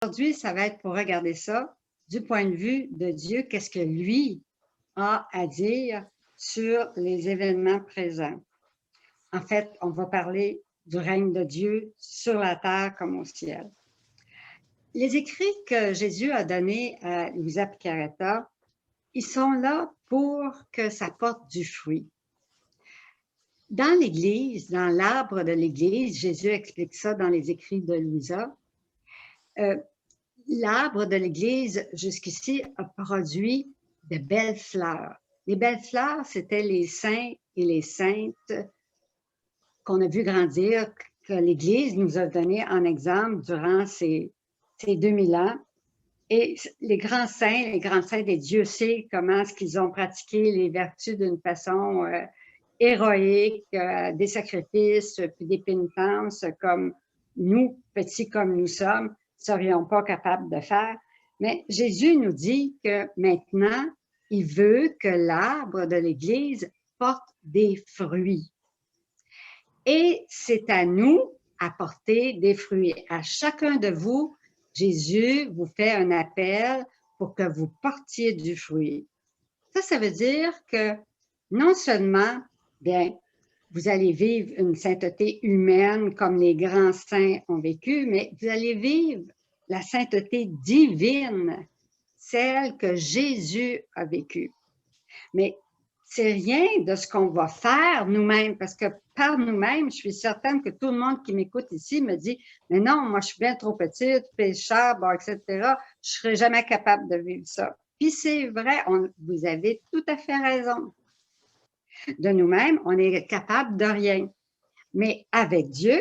Aujourd'hui, ça va être pour regarder ça du point de vue de Dieu, qu'est-ce que lui a à dire sur les événements présents. En fait, on va parler du règne de Dieu sur la terre comme au ciel. Les écrits que Jésus a donnés à Louisa Picaretta, ils sont là pour que ça porte du fruit. Dans l'Église, dans l'arbre de l'Église, Jésus explique ça dans les écrits de Louisa, l'arbre de l'Église, jusqu'ici, a produit de belles fleurs. Les belles fleurs, c'était les saints et les saintes qu'on a vu grandir, que l'Église nous a donné en exemple durant ces 2000 ans. Et les grands saints des dieux sait comment est-ce qu'ils ont pratiqué les vertus d'une façon héroïque, des sacrifices, puis des pénitences comme nous, petits comme nous sommes, ne serions pas capables de faire. Mais Jésus nous dit que maintenant, il veut que l'arbre de l'Église porte des fruits. Et c'est à nous apporter des fruits. À chacun de vous, Jésus vous fait un appel pour que vous portiez du fruit. Ça veut dire que non seulement, bien, vous allez vivre une sainteté humaine comme les grands saints ont vécu, mais vous allez vivre la sainteté divine, celle que Jésus a vécue. Mais c'est rien de ce qu'on va faire nous-mêmes, parce que par nous-mêmes, je suis certaine que tout le monde qui m'écoute ici me dit « Mais non, moi, je suis bien trop petite, pécheur, bon, etc. Je ne serai jamais capable de vivre ça. » Puis c'est vrai, vous avez tout à fait raison. De nous-mêmes, on est capable de rien. Mais avec Dieu,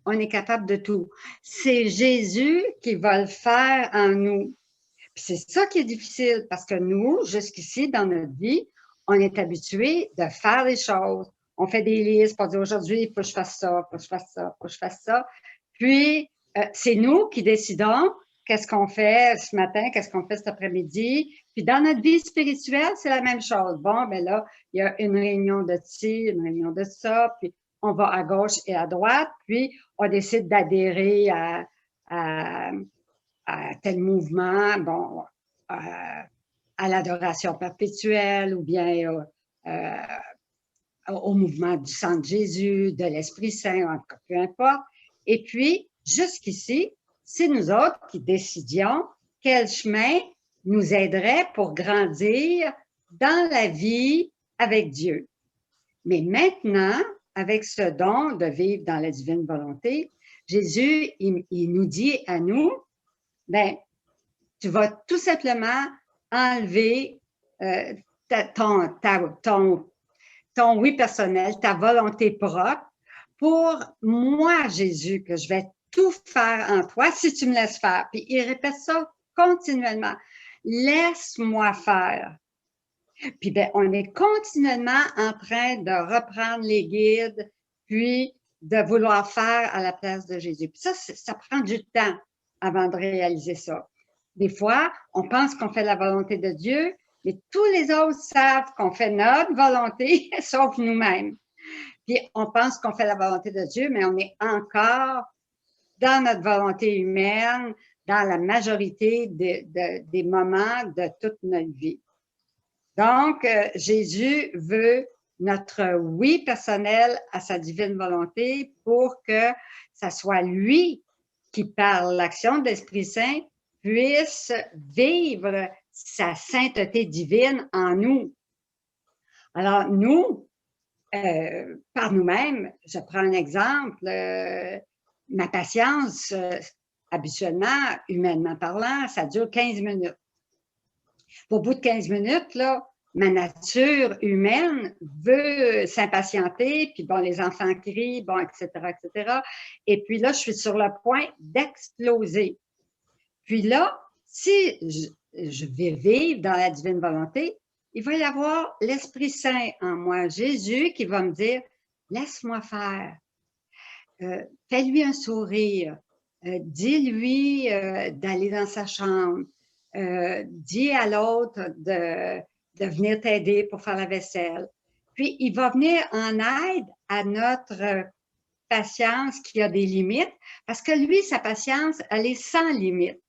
on est capable de tout. C'est Jésus qui va le faire en nous. Puis c'est ça qui est difficile, parce que nous, jusqu'ici, dans notre vie, on est habitué de faire les choses. On fait des listes pour dire aujourd'hui, il faut que je fasse ça, il faut que je fasse ça, il faut que je fasse ça. Puis, c'est nous qui décidons qu'est-ce qu'on fait ce matin, qu'est-ce qu'on fait cet après-midi. Puis, dans notre vie spirituelle, c'est la même chose. Bon, ben là, il y a une réunion de ci, une réunion de ça, puis on va à gauche et à droite, puis on décide d'adhérer à tel mouvement, bon, à l'adoration perpétuelle ou bien au mouvement du sang de Jésus, de l'Esprit Saint, en tout cas, peu importe. Et puis, jusqu'ici, c'est nous autres qui décidions quel chemin nous aiderait pour grandir dans la vie avec Dieu. Mais maintenant, avec ce don de vivre dans la divine volonté, Jésus, il nous dit à nous, ben, tu vas tout simplement enlever ton oui personnel, ta volonté propre pour moi, Jésus, que je vais tout faire en toi si tu me laisses faire. Puis il répète ça continuellement. Laisse-moi faire. Puis ben, on est continuellement en train de reprendre les guides, puis de vouloir faire à la place de Jésus. Puis ça prend du temps avant de réaliser ça. Des fois, on pense qu'on fait la volonté de Dieu, mais tous les autres savent qu'on fait notre volonté, sauf nous-mêmes. Puis on pense qu'on fait la volonté de Dieu, mais on est encore dans notre volonté humaine, dans la majorité des moments de toute notre vie. Donc, Jésus veut notre oui personnel à sa divine volonté pour que ça soit lui qui, par l'action de l'Esprit Saint, puisse vivre sa sainteté divine en nous. Alors, nous, par nous-mêmes, je prends un exemple, ma patience, habituellement, humainement parlant, ça dure 15 minutes. Au bout de 15 minutes, là, ma nature humaine veut s'impatienter, puis bon, les enfants crient, bon, etc., etc. Et puis là, je suis sur le point d'exploser. Puis là, si je vais vivre dans la divine volonté, il va y avoir l'Esprit Saint en moi, Jésus, qui va me dire, laisse-moi faire. Fais-lui un sourire. Dis-lui d'aller dans sa chambre. Dis à l'autre de venir t'aider pour faire la vaisselle. Puis, il va venir en aide à notre patience qui a des limites, parce que lui, sa patience, elle est sans limite.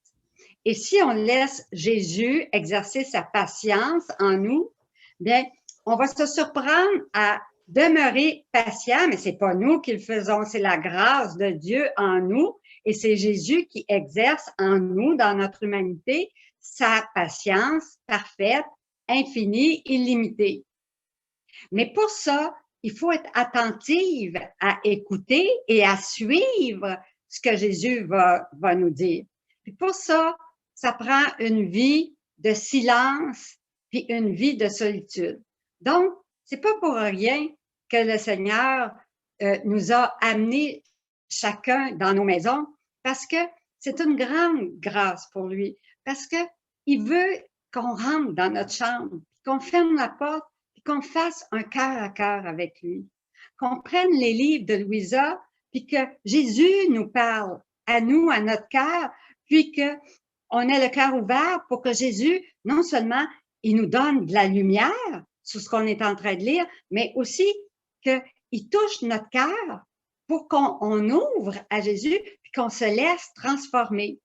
Et si on laisse Jésus exercer sa patience en nous, bien, on va se surprendre à demeurer patient, mais c'est pas nous qui le faisons, c'est la grâce de Dieu en nous et c'est Jésus qui exerce en nous, dans notre humanité, sa patience parfaite, infinie, illimitée. Mais pour ça, il faut être attentive à écouter et à suivre ce que Jésus va nous dire. Puis pour ça, ça prend une vie de silence puis une vie de solitude. Donc, c'est pas pour rien que le Seigneur nous a amenés chacun dans nos maisons parce que c'est une grande grâce pour lui. Parce que il veut qu'on rentre dans notre chambre, qu'on ferme la porte, qu'on fasse un cœur à cœur avec lui, qu'on prenne les livres de Louisa, puis que Jésus nous parle à nous, à notre cœur, puis qu'on ait le cœur ouvert pour que Jésus, non seulement il nous donne de la lumière sur ce qu'on est en train de lire, mais aussi qu'il touche notre cœur pour qu'on ouvre à Jésus, puis qu'on se laisse transformer.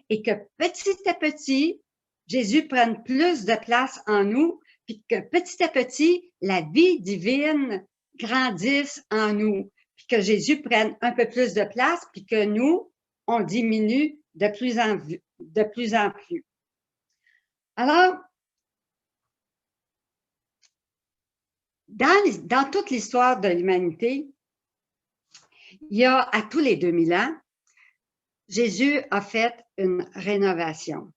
Et que petit à petit, Jésus prenne plus de place en nous, puis que petit à petit, la vie divine grandisse en nous, puis que Jésus prenne un peu plus de place, puis que nous, on diminue de plus en plus. Alors, dans toute l'histoire de l'humanité, il y a à tous les 2000 ans, Jésus a fait une rénovation.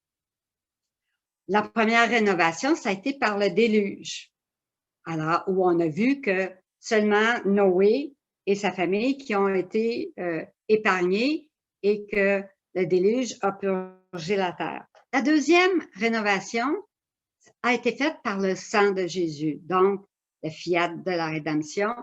La première rénovation, ça a été par le déluge. Alors, où on a vu que seulement Noé et sa famille qui ont été épargnés et que le déluge a purgé la terre. La deuxième rénovation a été faite par le sang de Jésus, donc le fiat de la rédemption,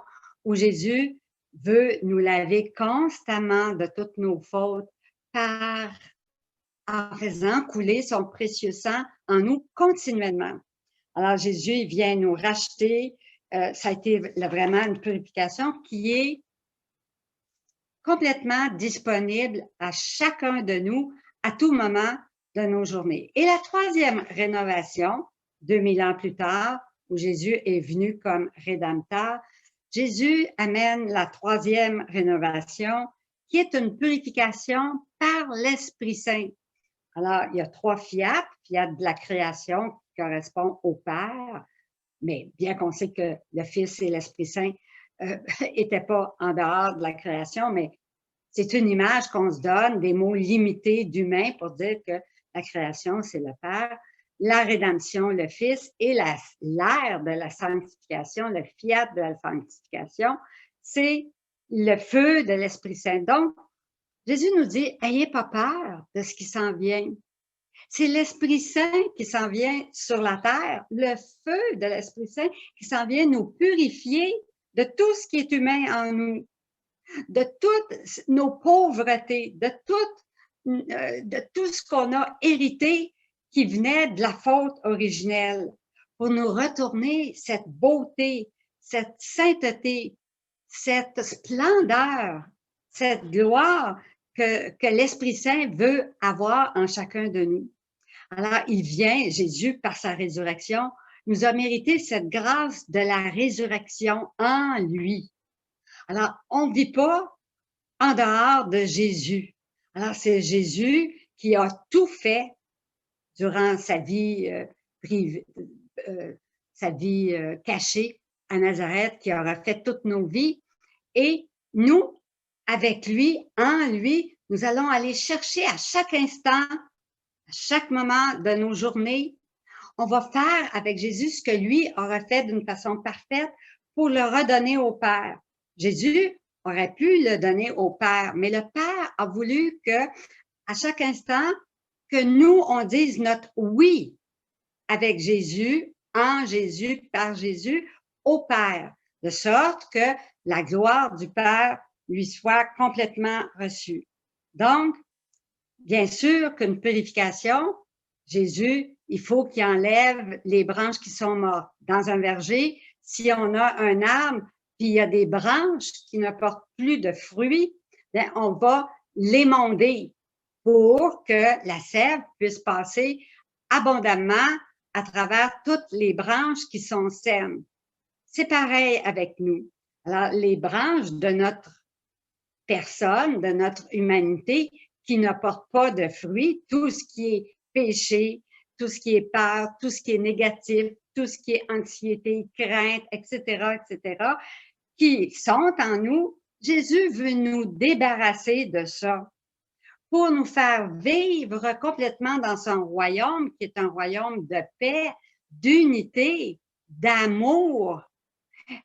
où Jésus veut nous laver constamment de toutes nos fautes en faisant couler son précieux sang en nous continuellement. Alors, Jésus, il vient nous racheter. Ça a été vraiment une purification qui est complètement disponible à chacun de nous à tout moment de nos journées. Et la troisième rénovation, 2000 ans plus tard, où Jésus est venu comme rédempteur, Jésus amène la troisième rénovation, qui est une purification par l'Esprit Saint. Alors, il y a trois fiat, fiat de la création qui correspond au Père, mais bien qu'on sait que le Fils et l'Esprit Saint n'étaient pas en dehors de la création, mais c'est une image qu'on se donne, des mots limités d'humain pour dire que la création, c'est le Père, la rédemption, le Fils, et l'ère de la sanctification, le fiat de la sanctification, c'est le feu de l'Esprit Saint. Donc, Jésus nous dit, ayez pas peur de ce qui s'en vient. C'est l'Esprit Saint qui s'en vient sur la terre, le feu de l'Esprit Saint qui s'en vient nous purifier de tout ce qui est humain en nous, de toutes nos pauvretés, de tout ce qu'on a hérité qui venait de la faute originelle, pour nous retourner cette beauté, cette sainteté, cette splendeur, cette gloire que l'Esprit Saint veut avoir en chacun de nous. Alors, il vient, Jésus, par sa résurrection, nous a mérité cette grâce de la résurrection en lui. Alors, on ne vit pas en dehors de Jésus. Alors, c'est Jésus qui a tout fait durant sa vie privée, sa vie cachée à Nazareth, qui aura fait toutes nos vies. Et nous, avec lui, en lui, nous allons aller chercher à chaque instant, à chaque moment de nos journées. On va faire avec Jésus ce que lui aura fait d'une façon parfaite pour le redonner au Père. Jésus aurait pu le donner au Père, mais le Père a voulu que, à chaque instant, que nous, on dise notre oui avec Jésus, en Jésus, par Jésus, au Père, de sorte que la gloire du Père lui soit complètement reçue. Donc, bien sûr qu'une purification, Jésus, il faut qu'il enlève les branches qui sont mortes. Dans un verger, si on a un arbre, puis il y a des branches qui ne portent plus de fruits, bien, on va l'émonder. pour que la sève puisse passer abondamment à travers toutes les branches qui sont saines. C'est pareil avec nous. Alors, les branches de notre personne, de notre humanité, qui ne portent pas de fruits, tout ce qui est péché, tout ce qui est peur, tout ce qui est négatif, tout ce qui est anxiété, crainte, etc., etc., qui sont en nous, Jésus veut nous débarrasser de ça pour nous faire vivre complètement dans son royaume, qui est un royaume de paix, d'unité, d'amour,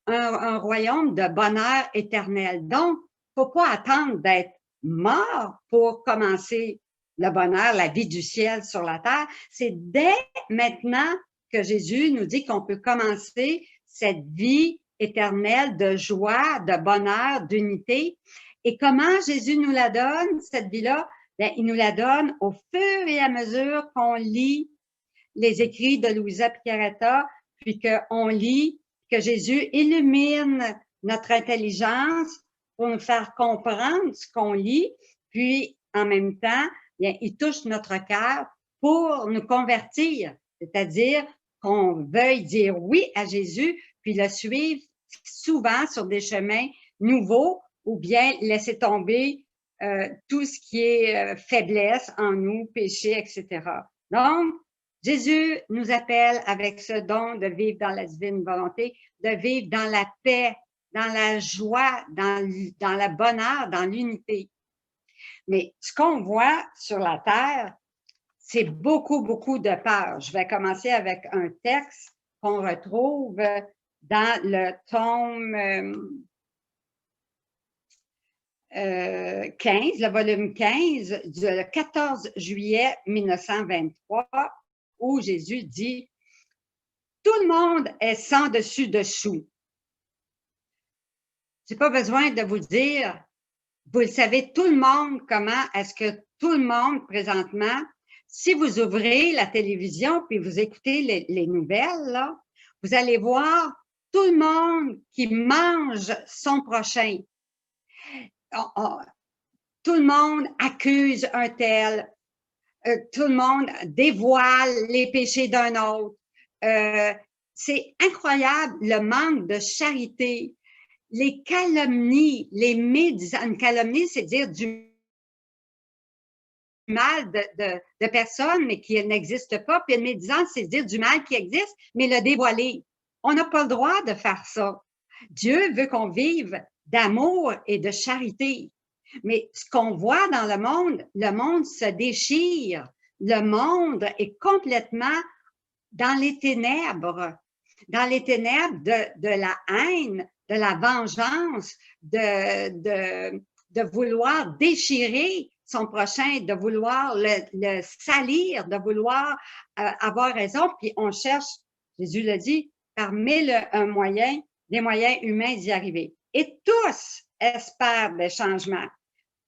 un royaume de bonheur éternel. Donc, il ne faut pas attendre d'être mort pour commencer le bonheur, la vie du ciel sur la terre. C'est dès maintenant que Jésus nous dit qu'on peut commencer cette vie éternelle de joie, de bonheur, d'unité. Et comment Jésus nous la donne, cette vie-là? Bien, il nous la donne au fur et à mesure qu'on lit les écrits de Louisa Piccarreta, puis qu'on lit, que Jésus illumine notre intelligence pour nous faire comprendre ce qu'on lit, puis en même temps, bien, il touche notre cœur pour nous convertir, c'est-à-dire qu'on veuille dire oui à Jésus, puis le suivre souvent sur des chemins nouveaux ou bien laisser tomber tout ce qui est faiblesse en nous, péché, etc. Donc, Jésus nous appelle avec ce don de vivre dans la divine volonté, de vivre dans la paix, dans la joie, dans le bonheur, dans l'unité. Mais ce qu'on voit sur la terre, c'est beaucoup, beaucoup de peur. Je vais commencer avec un texte qu'on retrouve dans le tome 15, le volume 15, du 14 juillet 1923, où Jésus dit « Tout le monde est sans dessus dessous. » Je n'ai pas besoin de vous dire, vous le savez, tout le monde, comment est-ce que tout le monde, présentement, si vous ouvrez la télévision puis vous écoutez les nouvelles, là, vous allez voir tout le monde qui mange son prochain. Tout le monde accuse un tel. Tout le monde dévoile les péchés d'un autre. C'est incroyable le manque de charité. Les calomnies, les médisants. Une calomnie, c'est dire du mal de personnes, mais qui n'existe pas. Puis une médisance, c'est dire du mal qui existe, mais le dévoiler. On n'a pas le droit de faire ça. Dieu veut qu'on vive d'amour et de charité. Mais ce qu'on voit dans le monde se déchire. Le monde est complètement dans les ténèbres de la haine, de la vengeance, de vouloir déchirer son prochain, de vouloir le salir, de vouloir avoir raison. Puis on cherche, Jésus l'a dit, par mille des moyens humains d'y arriver. Et tous espèrent des changements.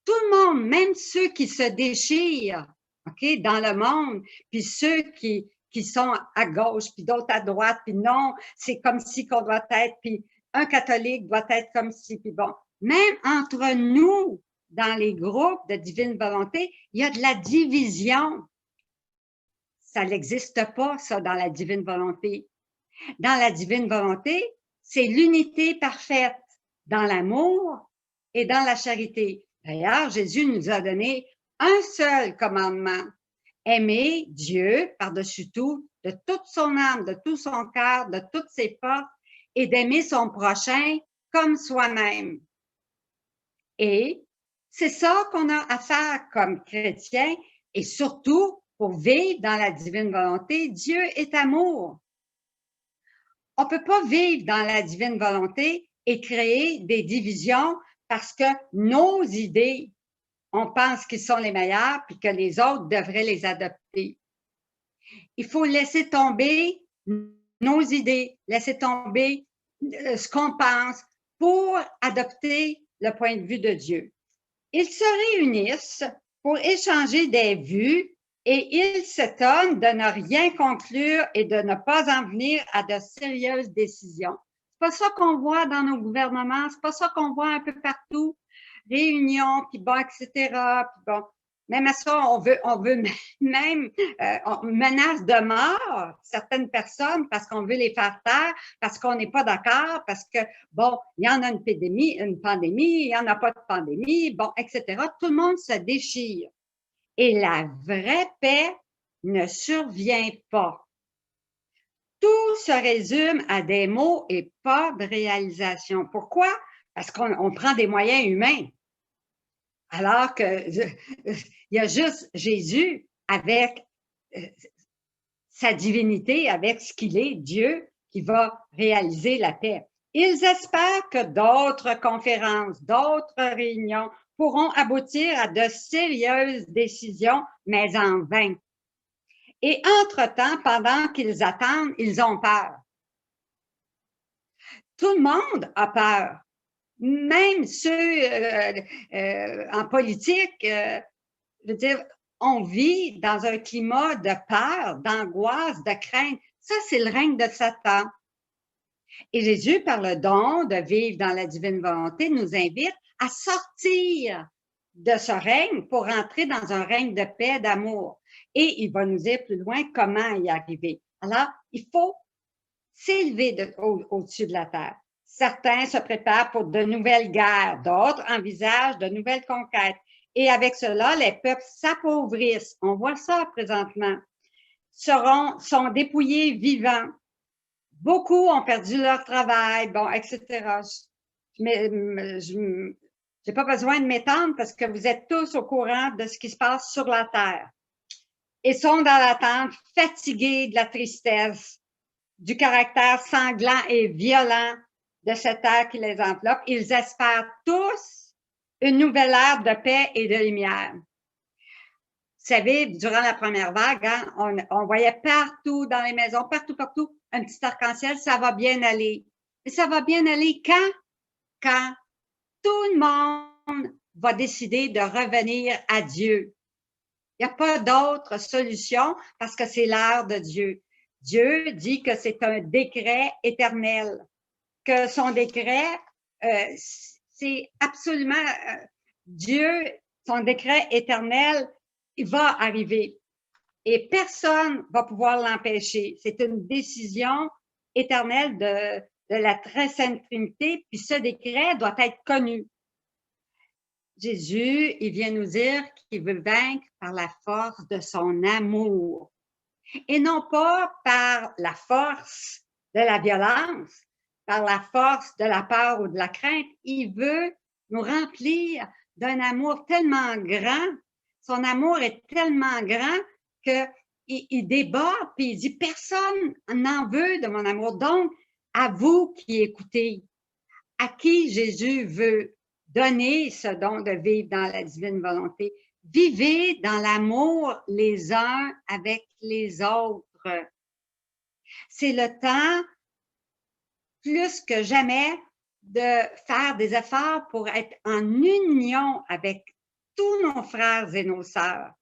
Tout le monde, même ceux qui se déchirent, OK, dans le monde, puis ceux qui sont à gauche, puis d'autres à droite, puis non, c'est comme si qu'on doit être, puis un catholique doit être comme si, puis bon. Même entre nous, dans les groupes de divine volonté, il y a de la division. Ça n'existe pas, ça, dans la divine volonté. Dans la divine volonté, c'est l'unité parfaite dans l'amour et dans la charité. D'ailleurs, Jésus nous a donné un seul commandement. Aimer Dieu par-dessus tout, de toute son âme, de tout son cœur, de toutes ses forces, et d'aimer son prochain comme soi-même. Et c'est ça qu'on a à faire comme chrétien, et surtout pour vivre dans la divine volonté. Dieu est amour. On ne peut pas vivre dans la divine volonté et créer des divisions parce que nos idées, on pense qu'ils sont les meilleurs puis que les autres devraient les adopter. Il faut laisser tomber nos idées, laisser tomber ce qu'on pense pour adopter le point de vue de Dieu. Ils se réunissent pour échanger des vues et ils s'étonnent de ne rien conclure et de ne pas en venir à de sérieuses décisions. C'est pas ça qu'on voit dans nos gouvernements, c'est pas ça qu'on voit un peu partout. Réunions, puis bon, etc. Puis bon. Même à ça, on veut même, on menace de mort certaines personnes parce qu'on veut les faire taire, parce qu'on n'est pas d'accord, parce que, bon, il y en a une pandémie, il n'y en a pas de pandémie, bon, etc. Tout le monde se déchire. Et la vraie paix ne survient pas. Tout se résume à des mots et pas de réalisation. Pourquoi? Parce qu'on prend des moyens humains. Alors que il y a juste Jésus avec sa divinité, avec ce qu'il est, Dieu, qui va réaliser la paix. Ils espèrent que d'autres conférences, d'autres réunions pourront aboutir à de sérieuses décisions, mais en vain. Et entre-temps, pendant qu'ils attendent, ils ont peur. Tout le monde a peur. Même ceux en politique, je veux dire, on vit dans un climat de peur, d'angoisse, de crainte. Ça, c'est le règne de Satan. Et Jésus, par le don de vivre dans la divine volonté, nous invite à sortir de ce règne pour entrer dans un règne de paix, d'amour. Et il va nous dire plus loin comment y arriver. Alors, il faut s'élever au-dessus de la terre. Certains se préparent pour de nouvelles guerres, d'autres envisagent de nouvelles conquêtes. Et avec cela, les peuples s'appauvrissent. On voit ça présentement. Sont dépouillés vivants. Beaucoup ont perdu leur travail, bon, etc. Je n'ai pas besoin de m'étendre parce que vous êtes tous au courant de ce qui se passe sur la terre. Ils sont dans l'attente, fatigués de la tristesse, du caractère sanglant et violent de cette ère qui les enveloppe. Ils espèrent tous une nouvelle ère de paix et de lumière. Vous savez, durant la première vague, hein, on voyait partout dans les maisons, partout, un petit arc-en-ciel, ça va bien aller. Et ça va bien aller quand? Quand tout le monde va décider de revenir à Dieu. Il n'y a pas d'autre solution parce que c'est l'heure de Dieu. Dieu dit que c'est un décret éternel, que son décret, c'est absolument Dieu, son décret éternel, il va arriver et personne va pouvoir l'empêcher. C'est une décision éternelle de la très sainte Trinité, puis ce décret doit être connu. Jésus, il vient nous dire qu'il veut vaincre par la force de son amour et non pas par la force de la violence, par la force de la peur ou de la crainte. Il veut nous remplir d'un amour tellement grand. Son amour est tellement grand qu'il déborde puis il dit personne n'en veut de mon amour. Donc, à vous qui écoutez, à qui Jésus veut donner ce don de vivre dans la divine volonté. Vivez dans l'amour les uns avec les autres. C'est le temps, plus que jamais, de faire des efforts pour être en union avec tous nos frères et nos sœurs.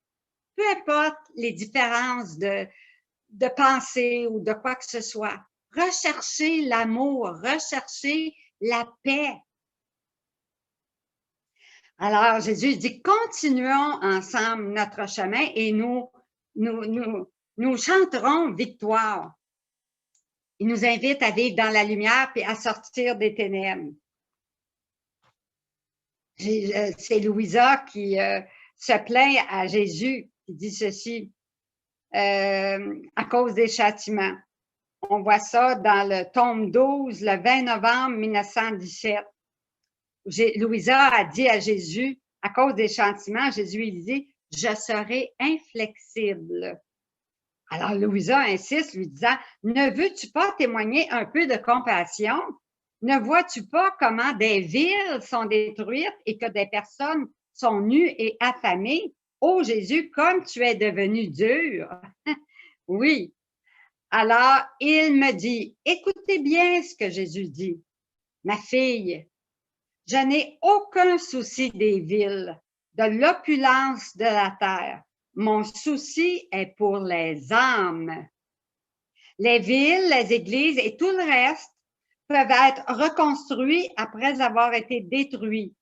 Peu importe les différences de pensée ou de quoi que ce soit. Recherchez l'amour, recherchez la paix. Alors, Jésus dit, continuons ensemble notre chemin et nous chanterons victoire. Il nous invite à vivre dans la lumière et à sortir des ténèbres. C'est Louisa qui se plaint à Jésus, qui dit ceci, à cause des châtiments. On voit ça dans le tome 12, le 20 novembre 1917. Louisa a dit à Jésus, à cause des châtiments, Jésus lui dit, « Je serai inflexible. » Alors Louisa insiste, lui disant, « Ne veux-tu pas témoigner un peu de compassion? Ne vois-tu pas comment des villes sont détruites et que des personnes sont nues et affamées? Ô Jésus, comme tu es devenu dur! » Oui. Alors, il me dit, écoutez bien ce que Jésus dit. Ma fille, je n'ai aucun souci des villes, de l'opulence de la terre. Mon souci est pour les âmes. Les villes, les églises et tout le reste peuvent être reconstruits après avoir été détruits.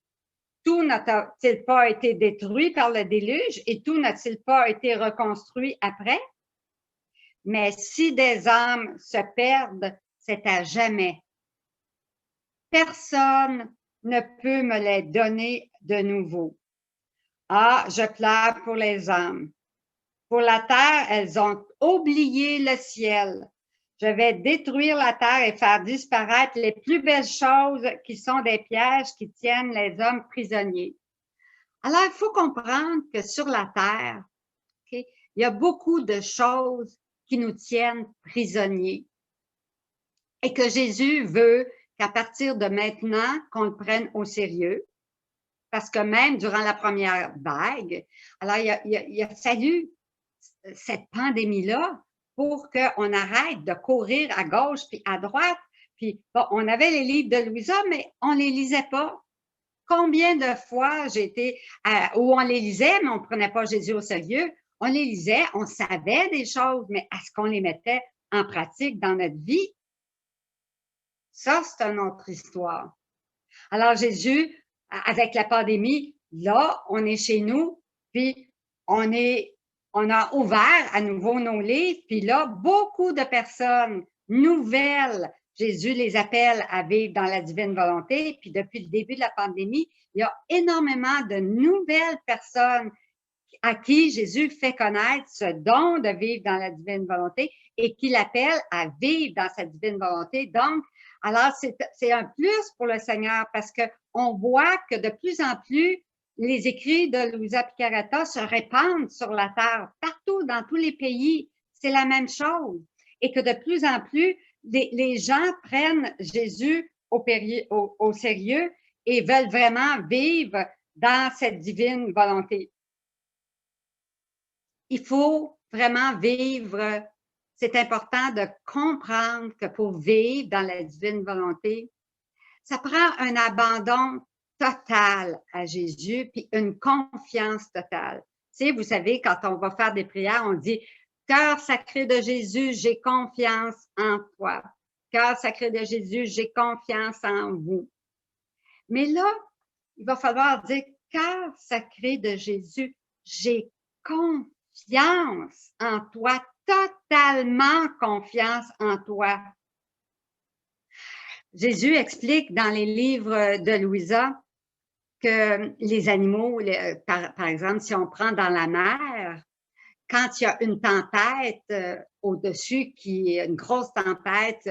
tout n'a-t-il pas été détruit par le déluge et tout n'a-t-il pas été reconstruit après? Mais si des âmes se perdent, c'est à jamais. Personne ne peut me les donner de nouveau. Ah, je pleure pour les âmes. Pour la terre, elles ont oublié le ciel. Je vais détruire la terre et faire disparaître les plus belles choses qui sont des pièges qui tiennent les hommes prisonniers. Alors, il faut comprendre que sur la terre, okay, il y a beaucoup de choses qui nous tiennent prisonniers et que Jésus veut qu'à partir de maintenant, qu'on le prenne au sérieux. Parce que même durant la première vague, alors il a fallu cette pandémie-là pour qu'on arrête de courir à gauche puis à droite. Puis, bon, on avait les livres de Louisa, mais on ne les lisait pas. Combien de fois j'ai été où on les lisait, mais on ne prenait pas Jésus au sérieux. On les lisait, on savait des choses, mais est-ce qu'on les mettait en pratique dans notre vie? Ça, c'est une autre histoire. Alors, Jésus, avec la pandémie, là, on est chez nous, puis on a ouvert à nouveau nos livres, puis là, beaucoup de personnes nouvelles, Jésus les appelle à vivre dans la divine volonté, puis depuis le début de la pandémie, il y a énormément de nouvelles personnes à qui Jésus fait connaître ce don de vivre dans la divine volonté et qui l'appelle à vivre dans sa divine volonté. Donc, alors, c'est un plus pour le Seigneur parce qu'on voit que de plus en plus, les écrits de Louisa Piccarreta se répandent sur la terre, partout, dans tous les pays. C'est la même chose. Et que de plus en plus, les gens prennent Jésus au sérieux et veulent vraiment vivre dans cette divine volonté. Il faut vraiment vivre. C'est important de comprendre que pour vivre dans la divine volonté, ça prend un abandon total à Jésus puis une confiance totale. Tu sais, vous savez, quand on va faire des prières, on dit « Cœur sacré de Jésus, j'ai confiance en toi. Cœur sacré de Jésus, j'ai confiance en vous. » Mais là, il va falloir dire « Cœur sacré de Jésus, j'ai confiance en toi, totalement confiance en toi. » Jésus explique dans les livres de Louisa que les animaux, par exemple, si on prend dans la mer, quand il y a une tempête au-dessus, une grosse tempête,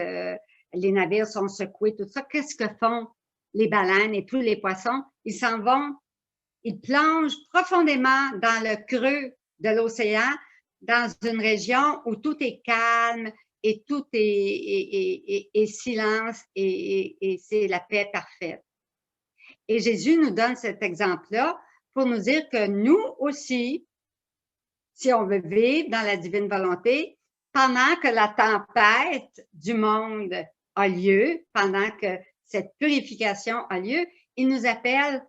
les navires sont secoués, tout ça, qu'est-ce que font les baleines et tous les poissons? Ils s'en vont, ils plongent profondément dans le creux de l'océan, dans une région où tout est calme et tout est silence et c'est la paix parfaite. Et Jésus nous donne cet exemple-là pour nous dire que nous aussi, si on veut vivre dans la divine volonté, pendant que la tempête du monde a lieu, pendant que cette purification a lieu, il nous appelle,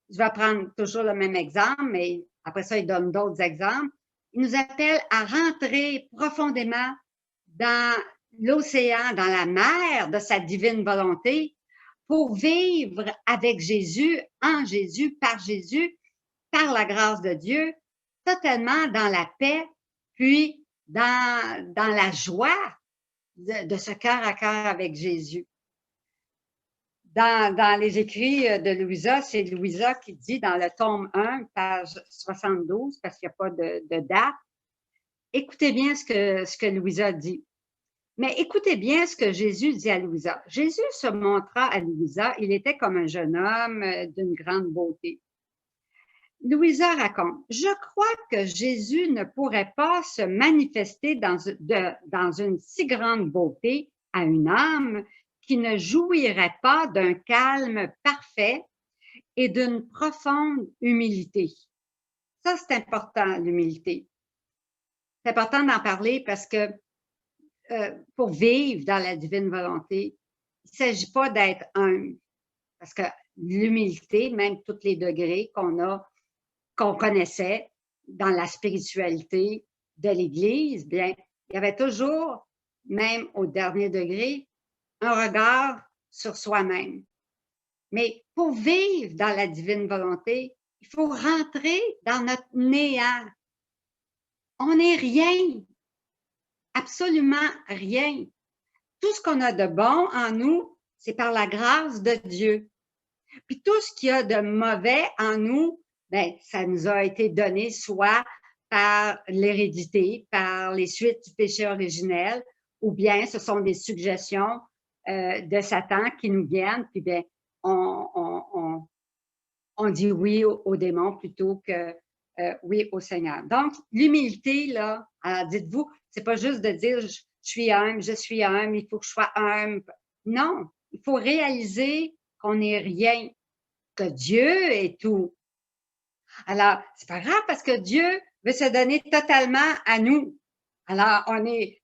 je vais prendre toujours le même exemple, mais après ça, il donne d'autres exemples, il nous appelle à rentrer profondément dans l'océan, dans la mer de sa divine volonté pour vivre avec Jésus, en Jésus, par la grâce de Dieu, totalement dans la paix, puis dans la joie de ce cœur à cœur avec Jésus. Dans les écrits de Louisa, c'est Louisa qui dit dans le tome 1, page 72, parce qu'il n'y a pas de date, écoutez bien ce que Louisa dit. Mais écoutez bien ce que Jésus dit à Louisa. Jésus se montra à Louisa, il était comme un jeune homme d'une grande beauté. Louisa raconte, « Je crois que Jésus ne pourrait pas se manifester dans une si grande beauté à une âme qui ne jouirait pas d'un calme parfait et d'une profonde humilité. » Ça, c'est important, l'humilité. C'est important d'en parler parce que pour vivre dans la divine volonté, il ne s'agit pas d'être humble. Parce que l'humilité, même tous les degrés qu'on connaissait dans la spiritualité de l'Église, bien, il y avait toujours, même au dernier degré, un regard sur soi-même. Mais pour vivre dans la divine volonté, il faut rentrer dans notre néant. On n'est rien, absolument rien. Tout ce qu'on a de bon en nous, c'est par la grâce de Dieu. Puis tout ce qu'il y a de mauvais en nous, ben, ça nous a été donné soit par l'hérédité, par les suites du péché originel, ou bien ce sont des suggestions de Satan qui nous viennent, puis bien, on dit oui au démon plutôt que oui au Seigneur. Donc, l'humilité, là, alors dites-vous, c'est pas juste de dire je suis humble, il faut que je sois humble. Non, il faut réaliser qu'on n'est rien, que Dieu est tout. Alors, c'est pas grave parce que Dieu veut se donner totalement à nous. Alors, on est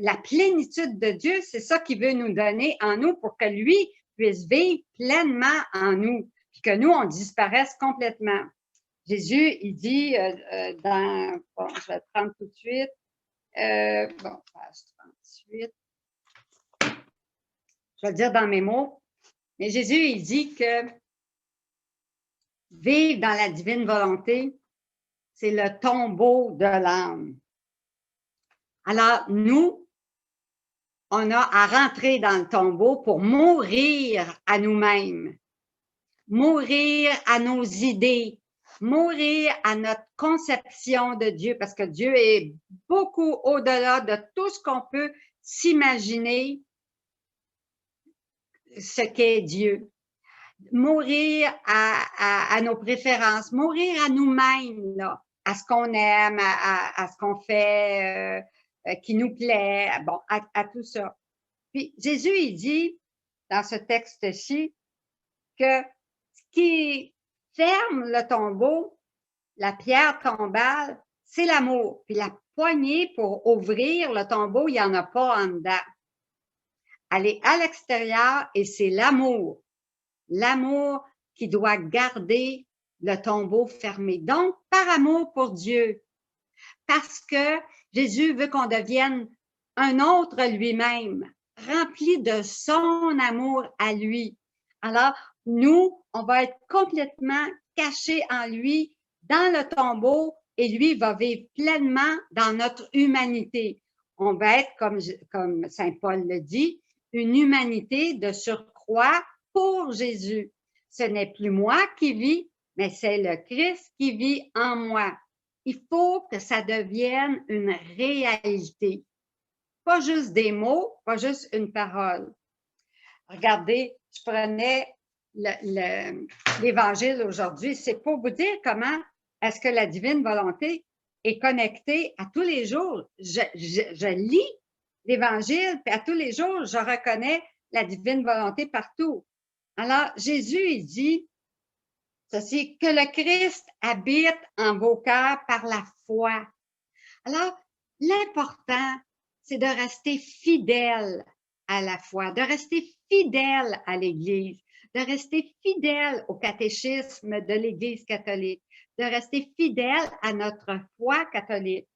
la plénitude de Dieu, c'est ça qu'il veut nous donner en nous pour que lui puisse vivre pleinement en nous, puis que nous, on disparaisse complètement. Jésus, il dit bon, je vais le prendre tout de suite, bon, page 38, je vais le dire dans mes mots, mais Jésus, il dit que vivre dans la divine volonté, c'est le tombeau de l'âme. Alors, nous, on a à rentrer dans le tombeau pour mourir à nous-mêmes, mourir à nos idées, mourir à notre conception de Dieu, parce que Dieu est beaucoup au-delà de tout ce qu'on peut s'imaginer ce qu'est Dieu. Mourir à nos préférences, mourir à nous-mêmes, là, à ce qu'on aime, à ce qu'on fait qui nous plaît, bon, à tout ça. Puis Jésus, il dit dans ce texte-ci que ce qui ferme le tombeau, la pierre tombale, c'est l'amour. Puis la poignée pour ouvrir le tombeau, il n'y en a pas en dedans. Elle est à l'extérieur et c'est l'amour. L'amour qui doit garder le tombeau fermé. Donc, par amour pour Dieu. Parce que Jésus veut qu'on devienne un autre lui-même, rempli de son amour à lui. Alors, nous, on va être complètement cachés en lui, dans le tombeau, et lui va vivre pleinement dans notre humanité. On va être, comme Saint Paul le dit, une humanité de surcroît pour Jésus. Ce n'est plus moi qui vis, mais c'est le Christ qui vit en moi. Il faut que ça devienne une réalité. Pas juste des mots, pas juste une parole. Regardez, je prenais l'Évangile aujourd'hui. C'est pour vous dire comment est-ce que la divine volonté est connectée à tous les jours. Je lis l'Évangile, puis à tous les jours, je reconnais la divine volonté partout. Alors, Jésus, il dit ceci, que le Christ habite en vos cœurs par la foi. Alors, l'important, c'est de rester fidèle à la foi, de rester fidèle à l'Église, de rester fidèle au catéchisme de l'Église catholique, de rester fidèle à notre foi catholique.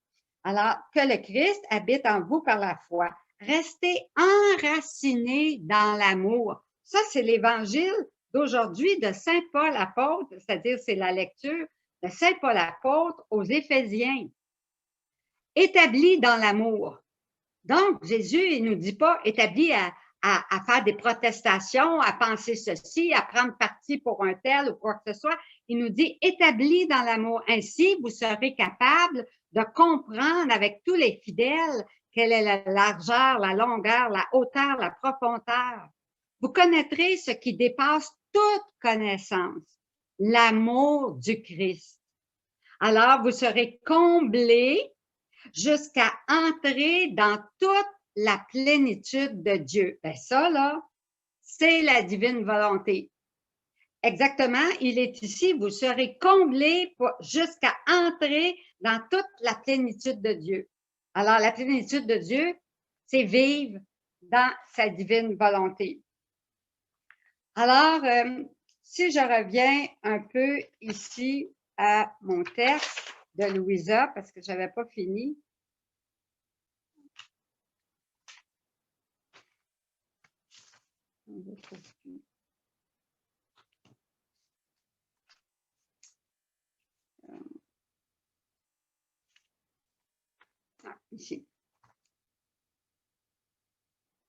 Alors, que le Christ habite en vous par la foi. Restez enracinés dans l'amour. Ça, c'est l'Évangile d'aujourd'hui de Saint Paul apôtre, c'est-à-dire c'est la lecture de Saint Paul apôtre aux Éphésiens. Établi dans l'amour. Donc, Jésus, il ne nous dit pas établi à faire des protestations, à penser ceci, à prendre parti pour un tel ou quoi que ce soit. Il nous dit établi dans l'amour. Ainsi, vous serez capable de comprendre avec tous les fidèles quelle est la largeur, la longueur, la hauteur, la profondeur. Vous connaîtrez ce qui dépasse toute connaissance, l'amour du Christ. Alors, vous serez comblés jusqu'à entrer dans toute la plénitude de Dieu. Bien, ça, là, c'est la divine volonté. Exactement, il est ici, vous serez comblés jusqu'à entrer dans toute la plénitude de Dieu. Alors, la plénitude de Dieu, c'est vivre dans sa divine volonté. Alors, si je reviens un peu ici à mon texte de Louisa, parce que je n'avais pas fini. ici.